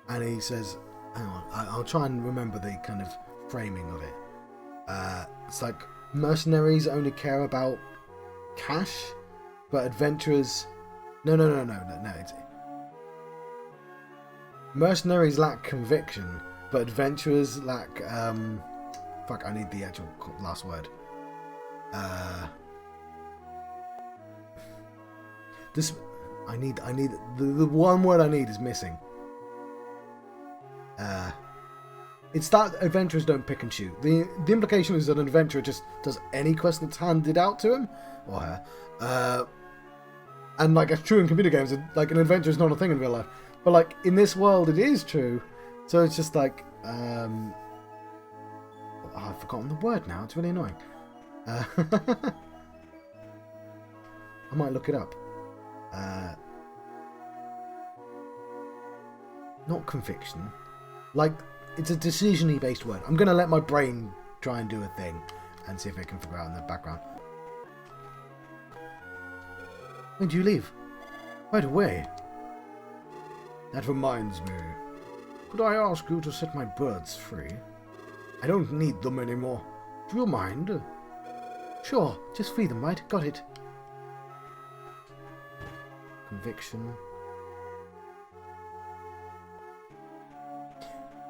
and he says, "Hang on, I'll try and remember the kind of framing of it." It's like mercenaries only care about cash, but adventurers, no. It's mercenaries lack conviction, but adventurers lack, fuck, I need the actual last word. I need, the one word I need is missing. It's that adventurers don't pick and shoot. The implication is that an adventurer just does any quest that's handed out to him, or her. And like, it's true in computer games, like an adventure is not a thing in real life. But like in this world, it is true. So it's just like, I've forgotten the word now. It's really annoying. I might look it up. Not conviction. Like, it's a decision-y based word. I'm gonna let my brain try and do a thing and see if I can figure out in the background. When do you leave? Right away. That reminds me. Could I ask you to set my birds free? I don't need them anymore. Do you mind? Sure, just free them, right? Got it. Conviction.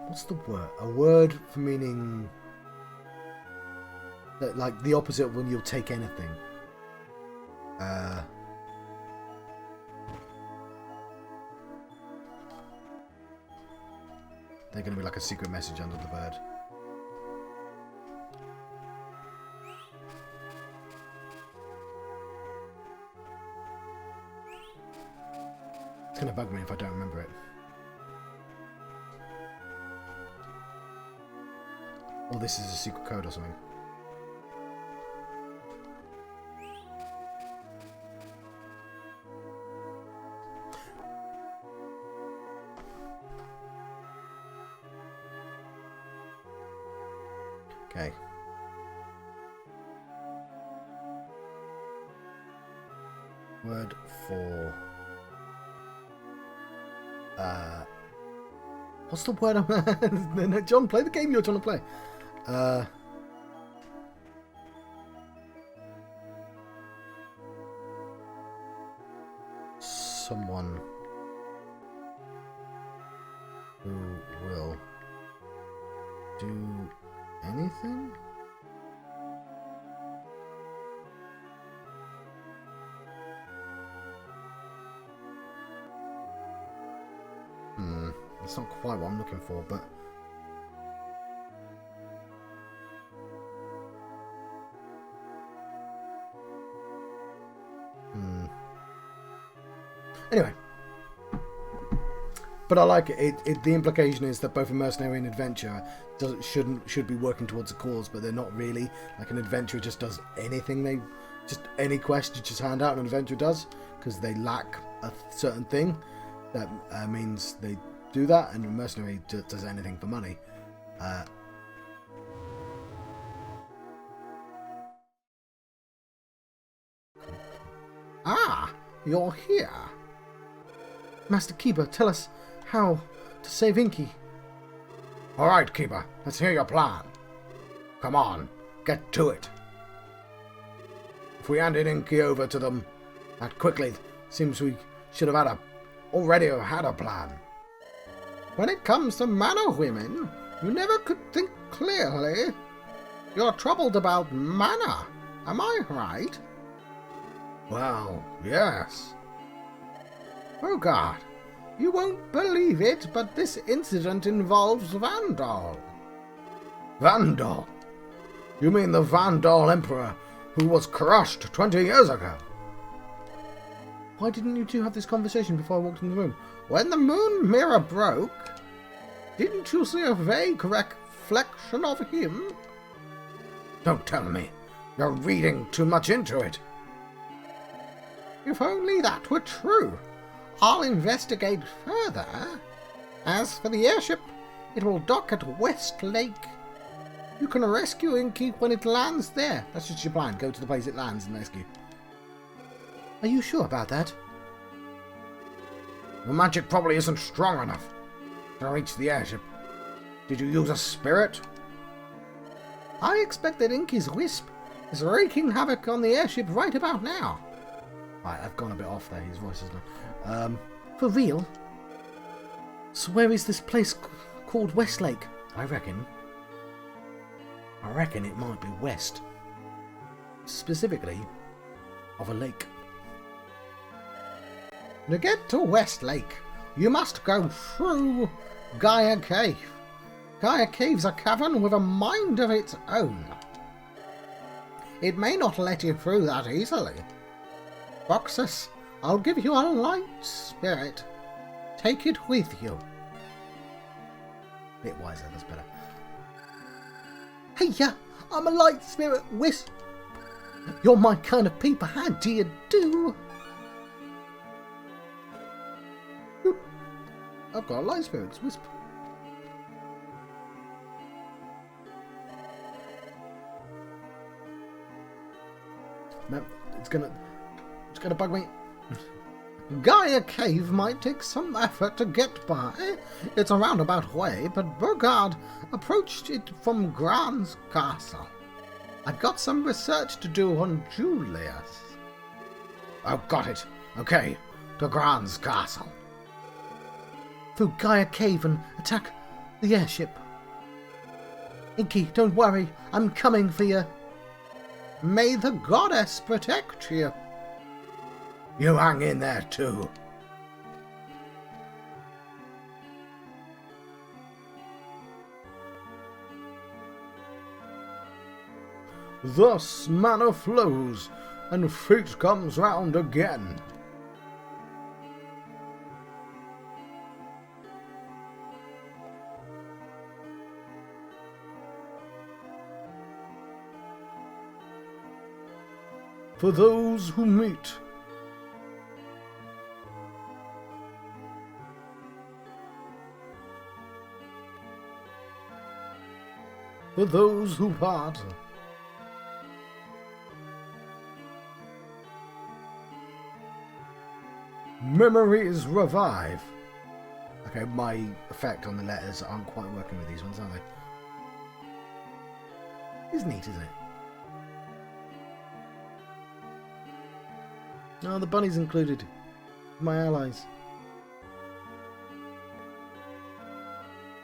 What's the word? A word for meaning... that, like, the opposite of when you'll take anything. They're going to be like a secret message under the bird. It's going to bug me if I don't remember it. Or this is a secret code or something. Okay. Word for... what's the word I'm... John, play the game you're trying to play. Someone who will do anything? It's not quite what I'm looking for, but... Anyway. But I like it. The implication is that both a mercenary and adventurer should be working towards a cause, but they're not really. Like an adventurer just does anything just any quest you just hand out, an adventurer does, because they lack a certain thing. That means they do that, and a mercenary does anything for money. You're here. Master Keeper, tell us how to save Inky. Alright, Keeper, let's hear your plan. Come on, get to it. If we handed Inky over to them that quickly, seems we should have already had a plan. When it comes to man or women, you never could think clearly. You're troubled about mana, am I right? Well, yes. Oh God, you won't believe it, but this incident involves Vandal. Vandal? You mean the Vandal Emperor who was crushed 20 years ago? Why didn't you two have this conversation before I walked in the room? When the moon mirror broke, didn't you see a vague reflection of him? Don't tell me. You're reading too much into it. If only that were true. I'll investigate further. As for the airship, it will dock at West Lake. You can rescue Inky when it lands there. That's just your plan. Go to the place it lands and rescue. Are you sure about that? The magic probably isn't strong enough to reach the airship. Did you use a spirit? I expect that Inky's wisp is wreaking havoc on the airship right about now. Right, I've gone a bit off there, his voice is not. For real? So where is this place called Westlake? I reckon it might be west. Specifically, of a lake. To get to Westlake, you must go through Gaia Cave. Gaia Cave's a cavern with a mind of its own. It may not let you through that easily. Roxas, I'll give you a light spirit. Take it with you. Bit wiser, that's better. Hey, yeah, I'm a light spirit wisp. You're my kind of people. How do you do? I've got a light spirit wisp. No, it's gonna bug me. Gaia Cave might take some effort to get by. It's a roundabout way, but Burgard approached it from Gran's castle. I've got some research to do on Julius. Oh, got it. Okay, to Gran's castle. Through Gaia Cave and attack the airship. Inky, don't worry. I'm coming for you. May the goddess protect you. You hang in there too. Thus mana flows, and fate comes round again. for those who meet. For those who part. Memories revive. Okay, my effect on the letters aren't quite working with these ones, are they? It's neat, isn't it? Oh, the bunny's included. My allies.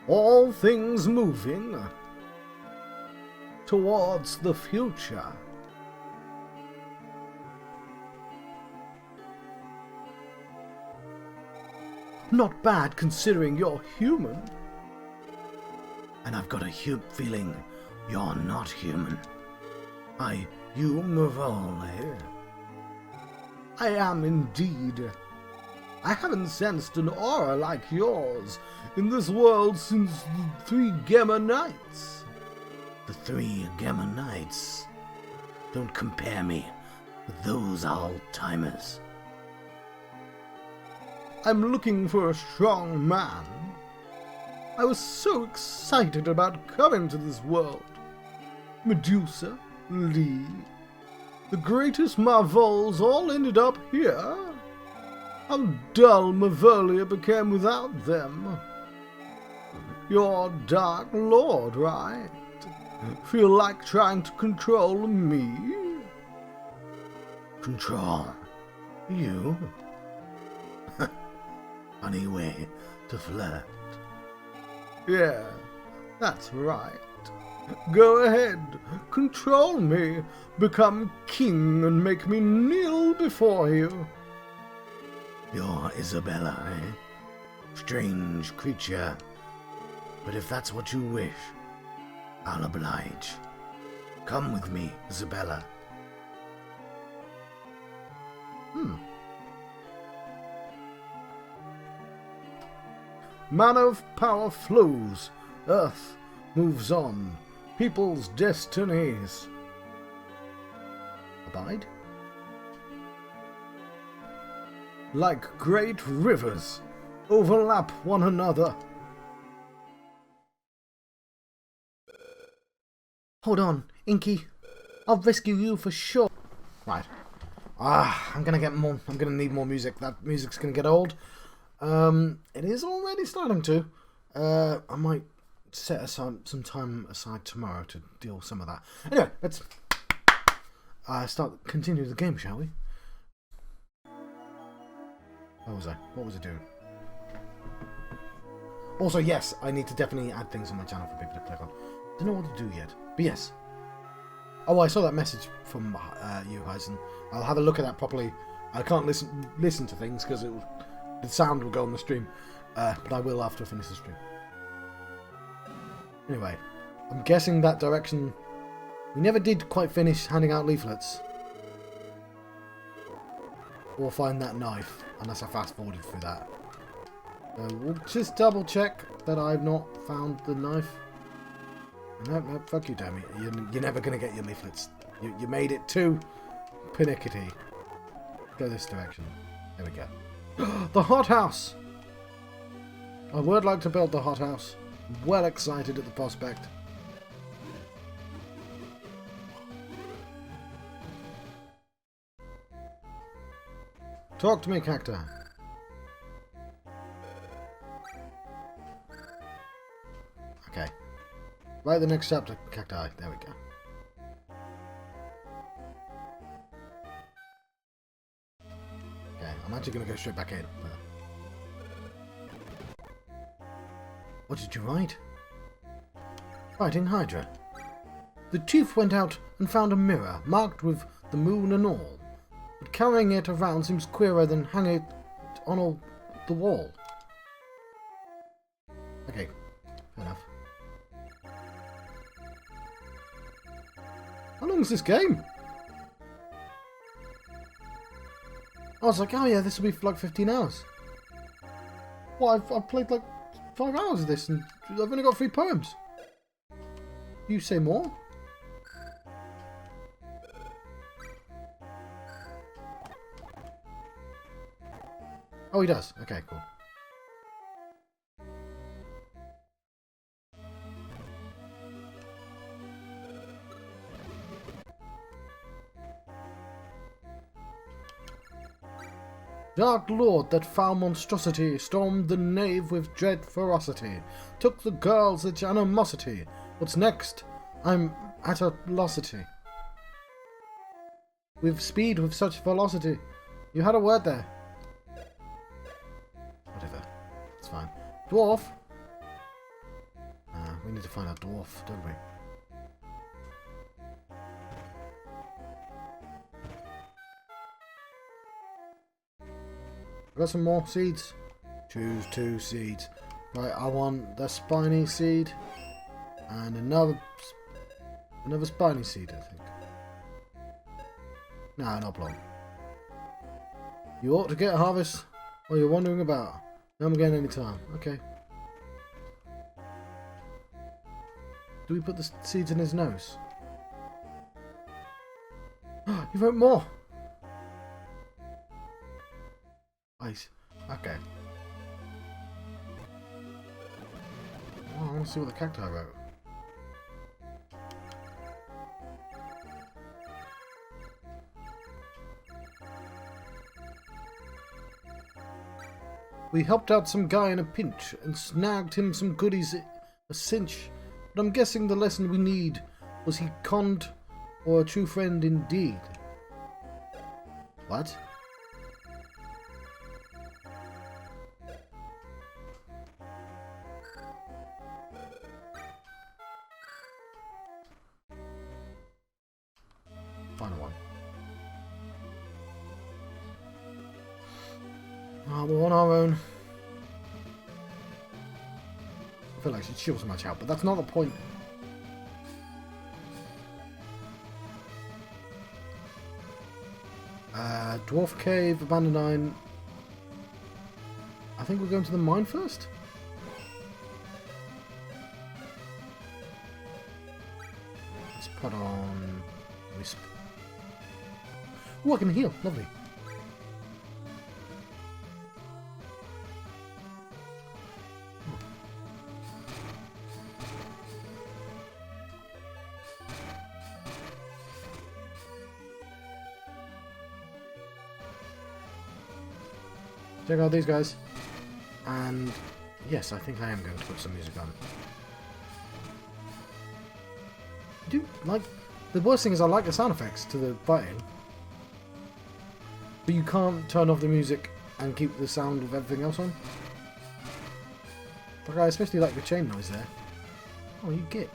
All things moving towards the future. Not bad considering you're human. And I've got a feeling you're not human. You Mavoli. I am indeed. I haven't sensed an aura like yours in this world since the 3 Gemma Nights. The 3 Gemma Nights. Don't compare me with those old-timers. I'm looking for a strong man. I was so excited about coming to this world. Medusa, Lee, the greatest Marvels all ended up here. How dull Mavolia became without them. You're Dark Lord, right? Feel like trying to control me? Control you? Funny way to flirt. Yeah, that's right. Go ahead, control me, become king and make me kneel before you. You're Isabella, eh? Strange creature. But if that's what you wish, I'll oblige. Come with me, Isabella. Man of power flows. Earth moves on. People's destinies. Abide? Like great rivers, overlap one another. Hold on, Inky. I'll rescue you for sure. Right. I'm gonna need more music. That music's gonna get old. It is already starting to. I might set aside some time aside tomorrow to deal with some of that. Anyway, let's continue the game, shall we? What was I doing? Also, yes, I need to definitely add things on my channel for people to click on. Don't know what to do yet, but yes. Oh, I saw that message from you, Hyson. I'll have a look at that properly. I can't listen to things because the sound will go on the stream, but I will after I finish the stream. Anyway, I'm guessing that direction. We never did quite finish handing out leaflets. Or find that knife, unless I fast forwarded through that. So we'll just double check that I've not found the knife. No, fuck you, damn it. You're never going to get your leaflets. You made it too pernickety. Go this direction. There we go. The hothouse! I would like to build the hothouse. Well excited at the prospect. Talk to me, Cacti. Okay. Write the next chapter, Cacti. There we go. Okay, I'm actually going to go straight back in. What did you write? Writing Hydra. The chief went out and found a mirror marked with the moon and all. But carrying it around seems queerer than hanging it on the wall. Okay, fair enough. How long is this game? I was like, oh yeah, this will be for like 15 hours. Well, I've played like 5 hours of this and I've only got 3 poems. You say more? Oh, he does. Okay, cool. Dark Lord, that foul monstrosity, stormed the nave with dread ferocity, took the girls' its animosity. What's next? I'm at a velocity. With speed, with such velocity. You had a word there. Whatever. It's fine. Dwarf? We need to find a dwarf, don't we? Got some more seeds. Choose 2 seeds. Right, I want the spiny seed and another spiny seed, I think. Nah, not blonde. You ought to get a harvest while you're wandering about. Come again any time. Okay. Do we put the seeds in his nose? You wrote more! Nice. Okay. Oh, I want to see what the cacti wrote. We helped out some guy in a pinch and snagged him some goodies a cinch. But I'm guessing the lesson we need was he conned or a true friend indeed. What? Final one. Oh, we're on our own. I feel like she was much help, but that's not the point. Dwarf Cave, Abandoned Nine. I think we're going to the mine first. Let's put on Wisp. Oh, I can heal. Lovely. Check out these guys. And yes, I think I am going to put some music on. The worst thing is I like the sound effects to the fighting. But you can't turn off the music and keep the sound of everything else on. Like I especially like the chain noise there. Oh, you get.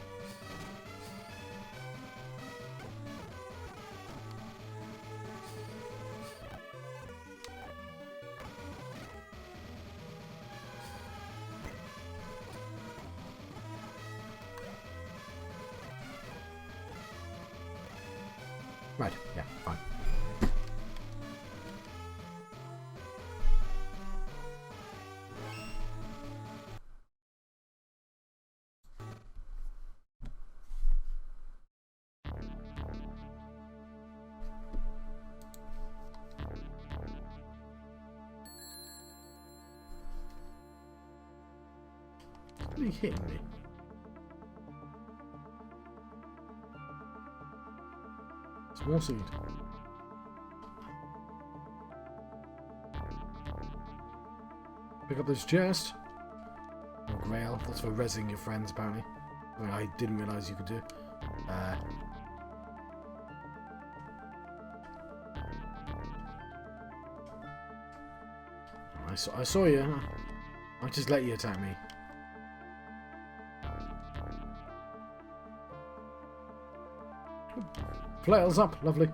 Right, yeah, fine. What are you hitting me? Small seed. Pick up this chest. Or grail. That's for rezzing your friends, apparently. I didn't realise you could do. I saw you. I'll just let you attack me. Flails up, lovely.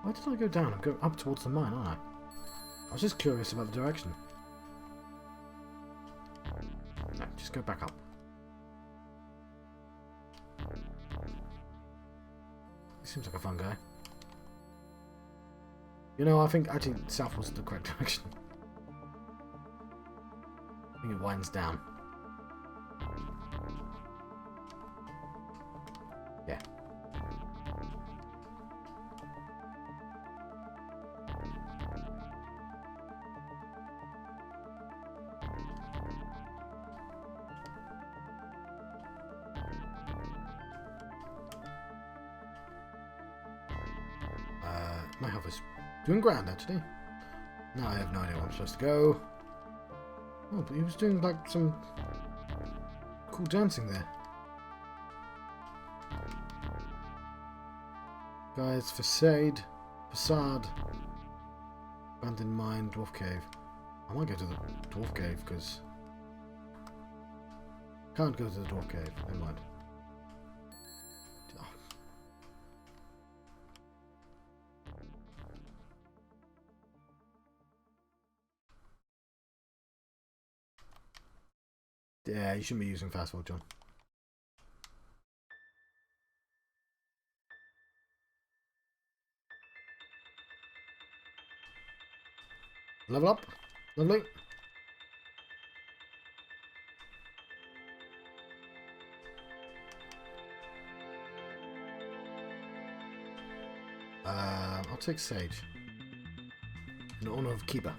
Why did I go down? I'm going up towards the mine, aren't I? I was just curious about the direction. No, just go back up. He seems like a fun guy. You know, I think actually south was the correct direction. I think it winds down. my health is doing grand, actually. Now I have no idea where I'm supposed to go. Oh, but he was doing, like, some cool dancing there. Guys, facade, abandoned mine, dwarf cave. I might go to the dwarf cave, because... Can't go to the dwarf cave, never mind. Yeah, you shouldn't be using fast forward, John. Level up. Lovely. I'll take Sage. In honor of Kiba.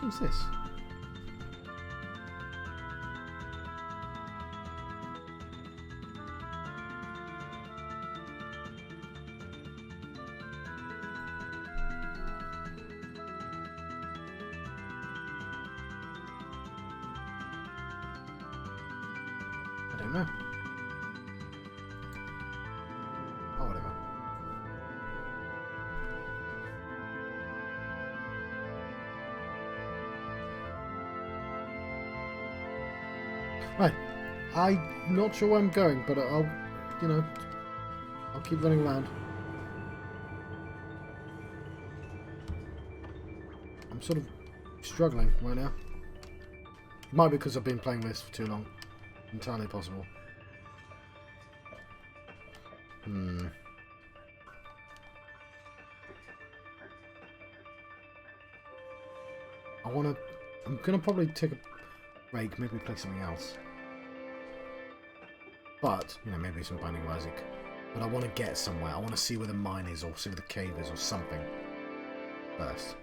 What's this? I don't know. Oh, whatever. Right, I'm not sure where I'm going, but I'll, you know, I'll keep running around. I'm sort of struggling right now. It might be because I've been playing this for too long. Entirely possible. I'm gonna probably take a break, maybe play something else. But, you know, maybe some Binding of Isaac. But I want to get somewhere. I want to see where the mine is, or see where the cave is, or something first.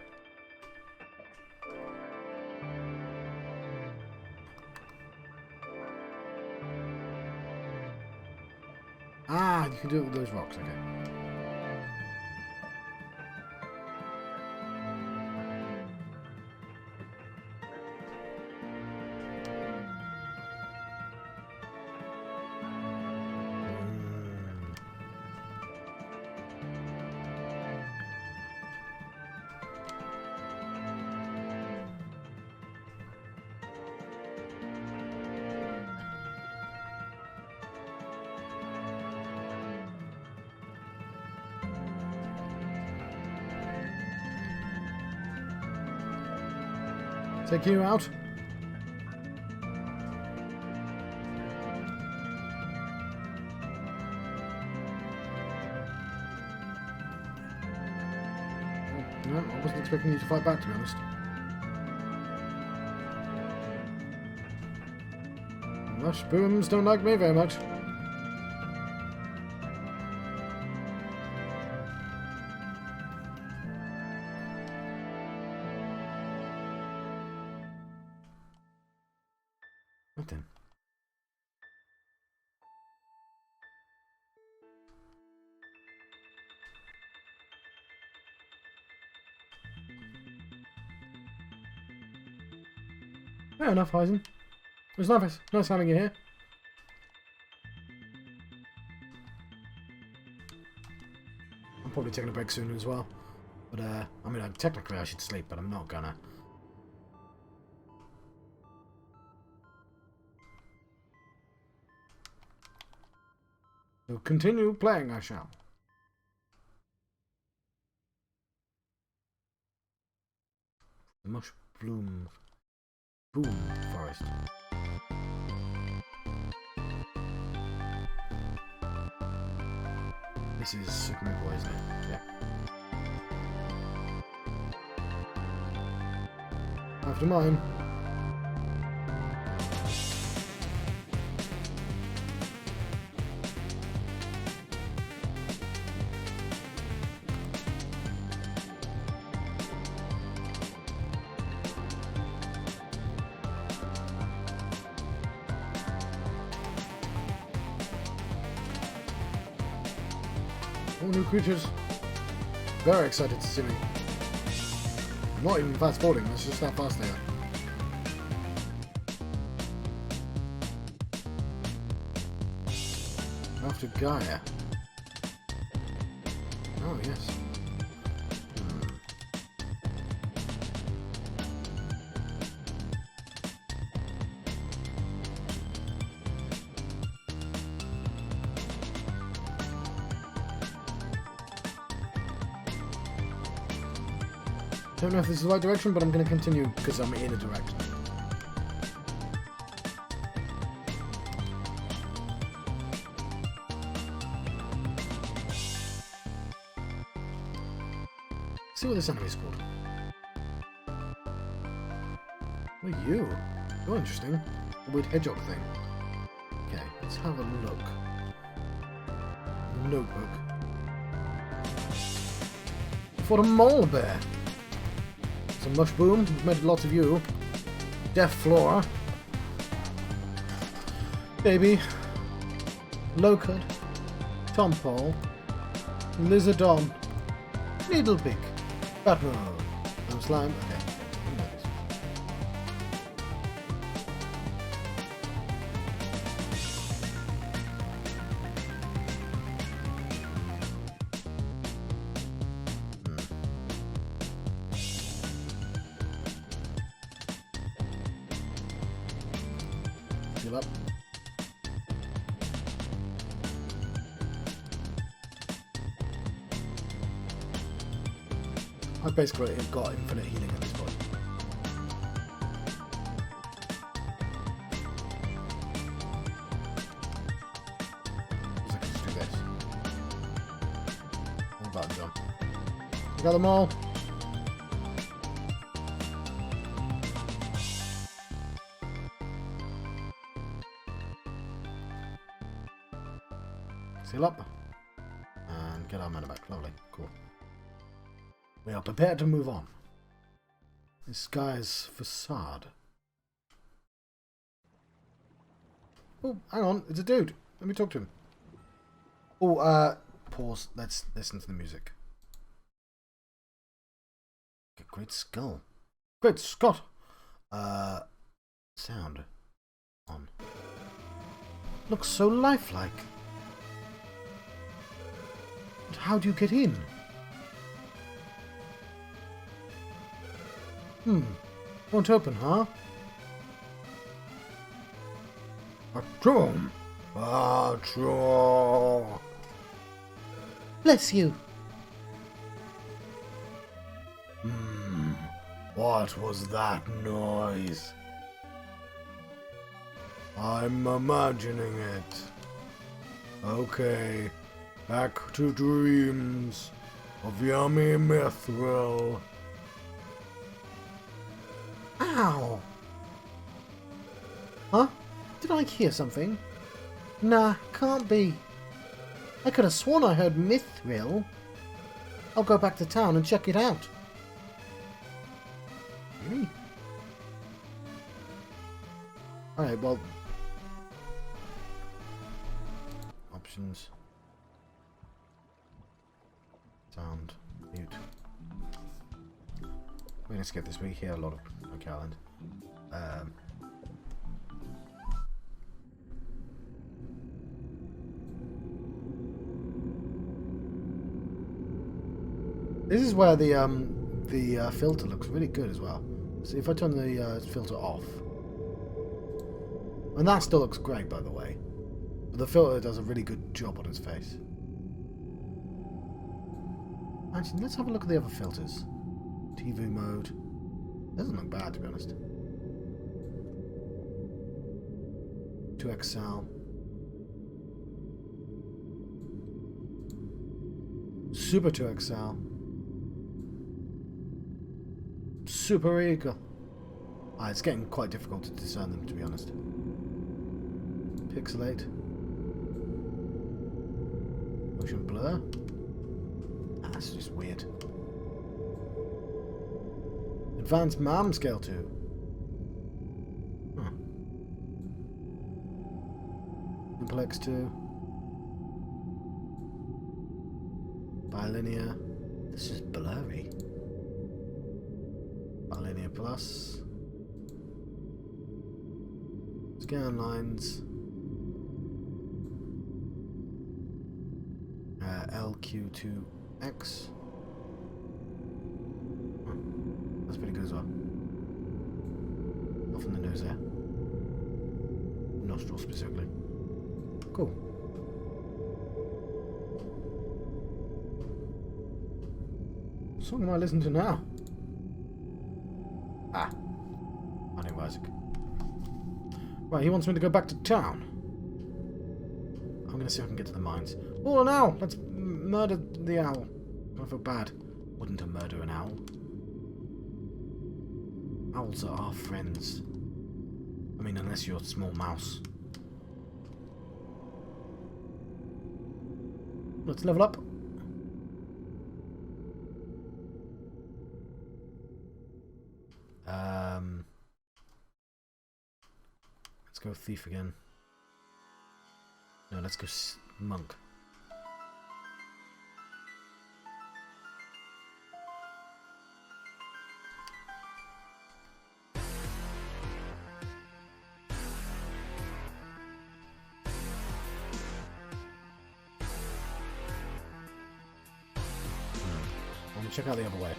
Ah, you can do it with those rocks, okay. Take you out. No, I wasn't expecting you to fight back, to be honest. Rush booms don't like me very much. What then? Fair enough, Heisen. It was nice having you here. I'm probably taking a break soon as well. But, I mean, technically I should sleep, but I'm not gonna. So continue playing, I shall. The mushroom boom forest. This is Super Meat Boy, isn't it? Yeah. After mine. All new creatures. Very excited to see me. Not even fast forwarding, that's just how fast they are. After Gaia. Oh, yes. Don't know if this is the right direction, but I'm going to continue because I'm in a direction. See what this enemy's called. What are you? Oh, interesting. A weird hedgehog thing. Okay, let's have a look. Notebook. For a mole bear. Some mush boom. We've made lots of you. Deaf Flora. Baby. Locud. Tompole. Lizardon. Needlepick. Batman. No slime. Okay. Heal up. I've basically got infinite healing at this point. So I can just do this. All buttons on. I got them all. Seal up. And get our mana back. Lovely. Cool. We are prepared to move on. This guy's facade. Oh, hang on. It's a dude. Let me talk to him. Oh, pause. Let's listen to the music. A great skull. Great Scott. Sound on. Looks so lifelike. But how do you get in? Won't open, huh? Atron! Atron! Bless you! What was that noise? I'm imagining it. Okay, back to dreams of yummy mithril. Ow! Huh? Did I hear something? Nah, can't be. I could have sworn I heard mithril. I'll go back to town and check it out. Really? Alright, well... Options. Sound. Mute. We're going to skip this. We hear a lot of Monkey Island. This is where the filter looks really good as well. So if I turn the filter off, and that still looks great, by the way, but the filter does a really good job on his face. Actually, let's have a look at the other filters. TV mode. Doesn't look bad, to be honest. 2XL. Super 2XL. Super Eagle. It's getting quite difficult to discern them, to be honest. Pixelate. Motion blur. That's just weird. Advanced MAM scale 2. Huh. Complex 2. Bilinear. This is blurry. Bilinear plus. Scan lines. LQ2X. That's pretty good as well. Off in the nose there. Nostril specifically. Cool. What song am I listening to now? Ah. Honey Isaac. Right, he wants me to go back to town. I'm going to see if I can get to the mines. Oh, an owl! Let's murder the owl. I feel bad. Wouldn't have murdered an owl. Owls are our friends. I mean, unless you're a small mouse. Let's level up. Let's go thief again. No, let's go monk. Check out the other way.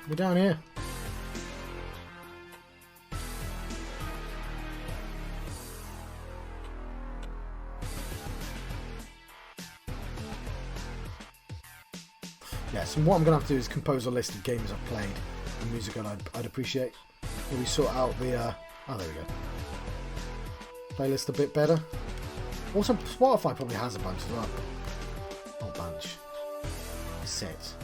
We're down here. Yes, and what I'm going to have to do is compose a list of games I've played and music I'd appreciate. Maybe sort out the, oh, there we go. Playlist a bit better. Also, Spotify probably has a bunch as well. Not a bunch. Set.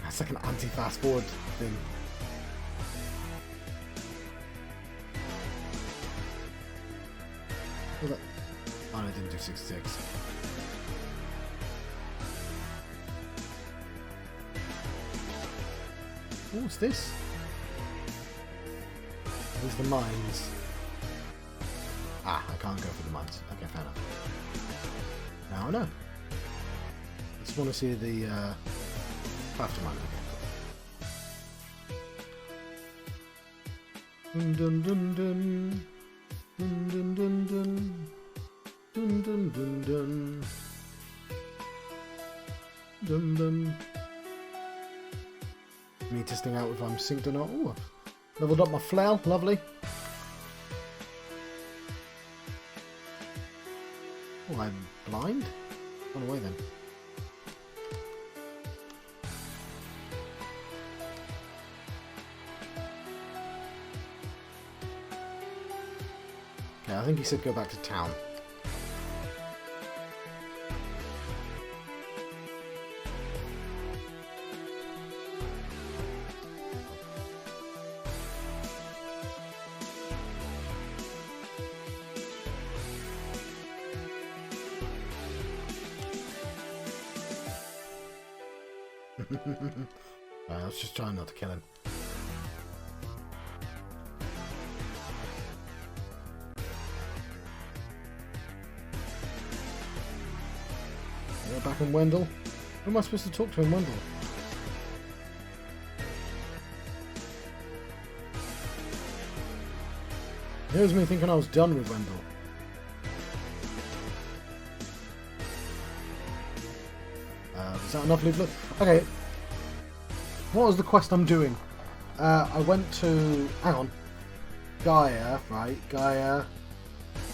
That's like an anti-fast forward thing. Oh, no, I didn't do 66. What's this? There's the mines. Ah, I can't go for the mines. Okay, fair enough. Now I know. I just want to see the craft mine. Dun dun dun dun. Dun dun dun dun. Dun dun dun dun. Dun dun. Me testing out if I'm synced or not. Ooh, I've leveled up my flail, lovely. Oh, I'm blind? Run away then. Okay, I think he said go back to town. I was just trying not to kill him. We're back in Wendell. Who am I supposed to talk to in Wendell? Here's me thinking I was done with Wendell. Is that enough leaflet? Okay. What was the quest I'm doing? I went to... Hang on. Gaia, right? Gaia.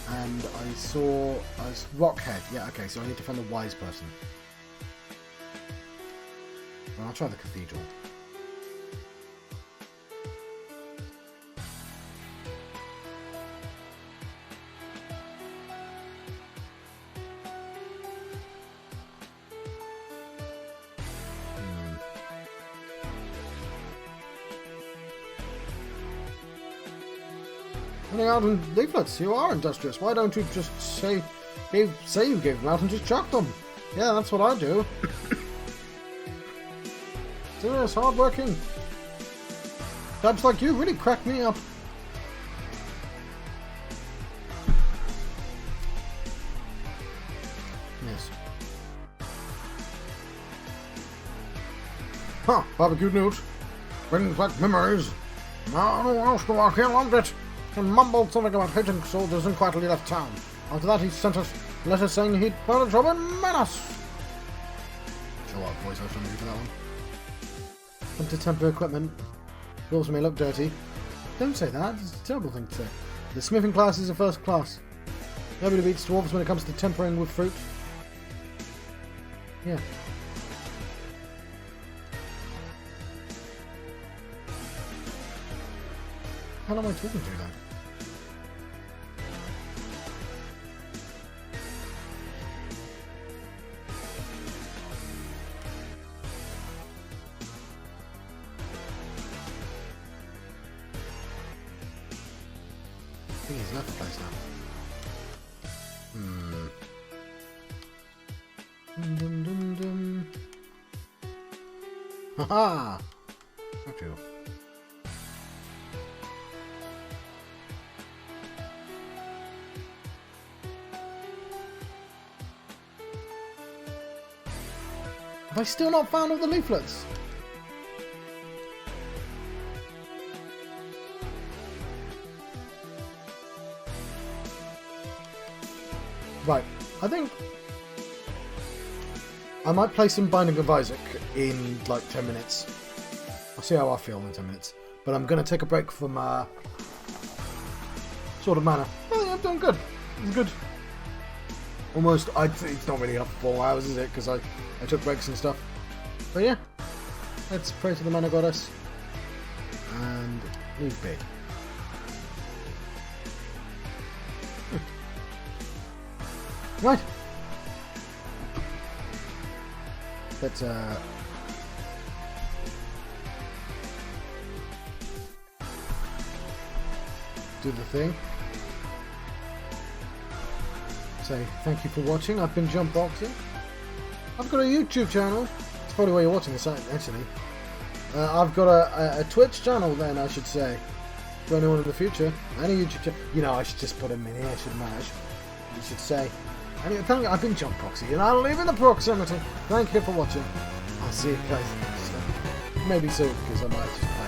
And I saw... Rockhead. Yeah, okay, so I need to find a wise person. Well, I'll try the Cathedral. Handing out leaflets. You are industrious. Why don't you just say you gave them out and just chuck them? Yeah, that's what I do. Serious, hardworking. Types like you really crack me up. Yes. Huh, barbecued newt. Brings back memories. No one else to walk here loved it. He mumbled something about hating soldiers and quietly left town. After that he sent us letters saying he'd found a job in Menace. Show up voice I somebody for that one. Went to temper equipment. Yours may look dirty. Don't say that, it's a terrible thing to say. The smithing class is a first class. Nobody beats dwarves when it comes to tempering with fruit. Yeah. How am I talking to then? I think he's left the place now. Dum dum dum. Haha! Fuck you. Have I still not found all the leaflets? Right, I think I might play some Binding of Isaac in like 10 minutes. I'll see how I feel in 10 minutes. But I'm going to take a break from Sword of Mana. Oh, yeah, I'm doing good. It's good. Almost, it's not really up for 4 hours, is it? Because I took breaks and stuff. But yeah, let's pray to the Mana Goddess and leave be. Right. Let's do the thing. Say thank you for watching. I've been Jump Boxing. I've got a YouTube channel. It's probably why you're watching this actually. I've got a Twitch channel then, I should say. For anyone in the future. And a YouTube channel. You know, I should just put them in here, shouldn't I? You should say. Anyway, I've been Jump Proxy, and I'll live in the proximity. Thank you for watching. I'll see you guys next time. Maybe soon, because I might.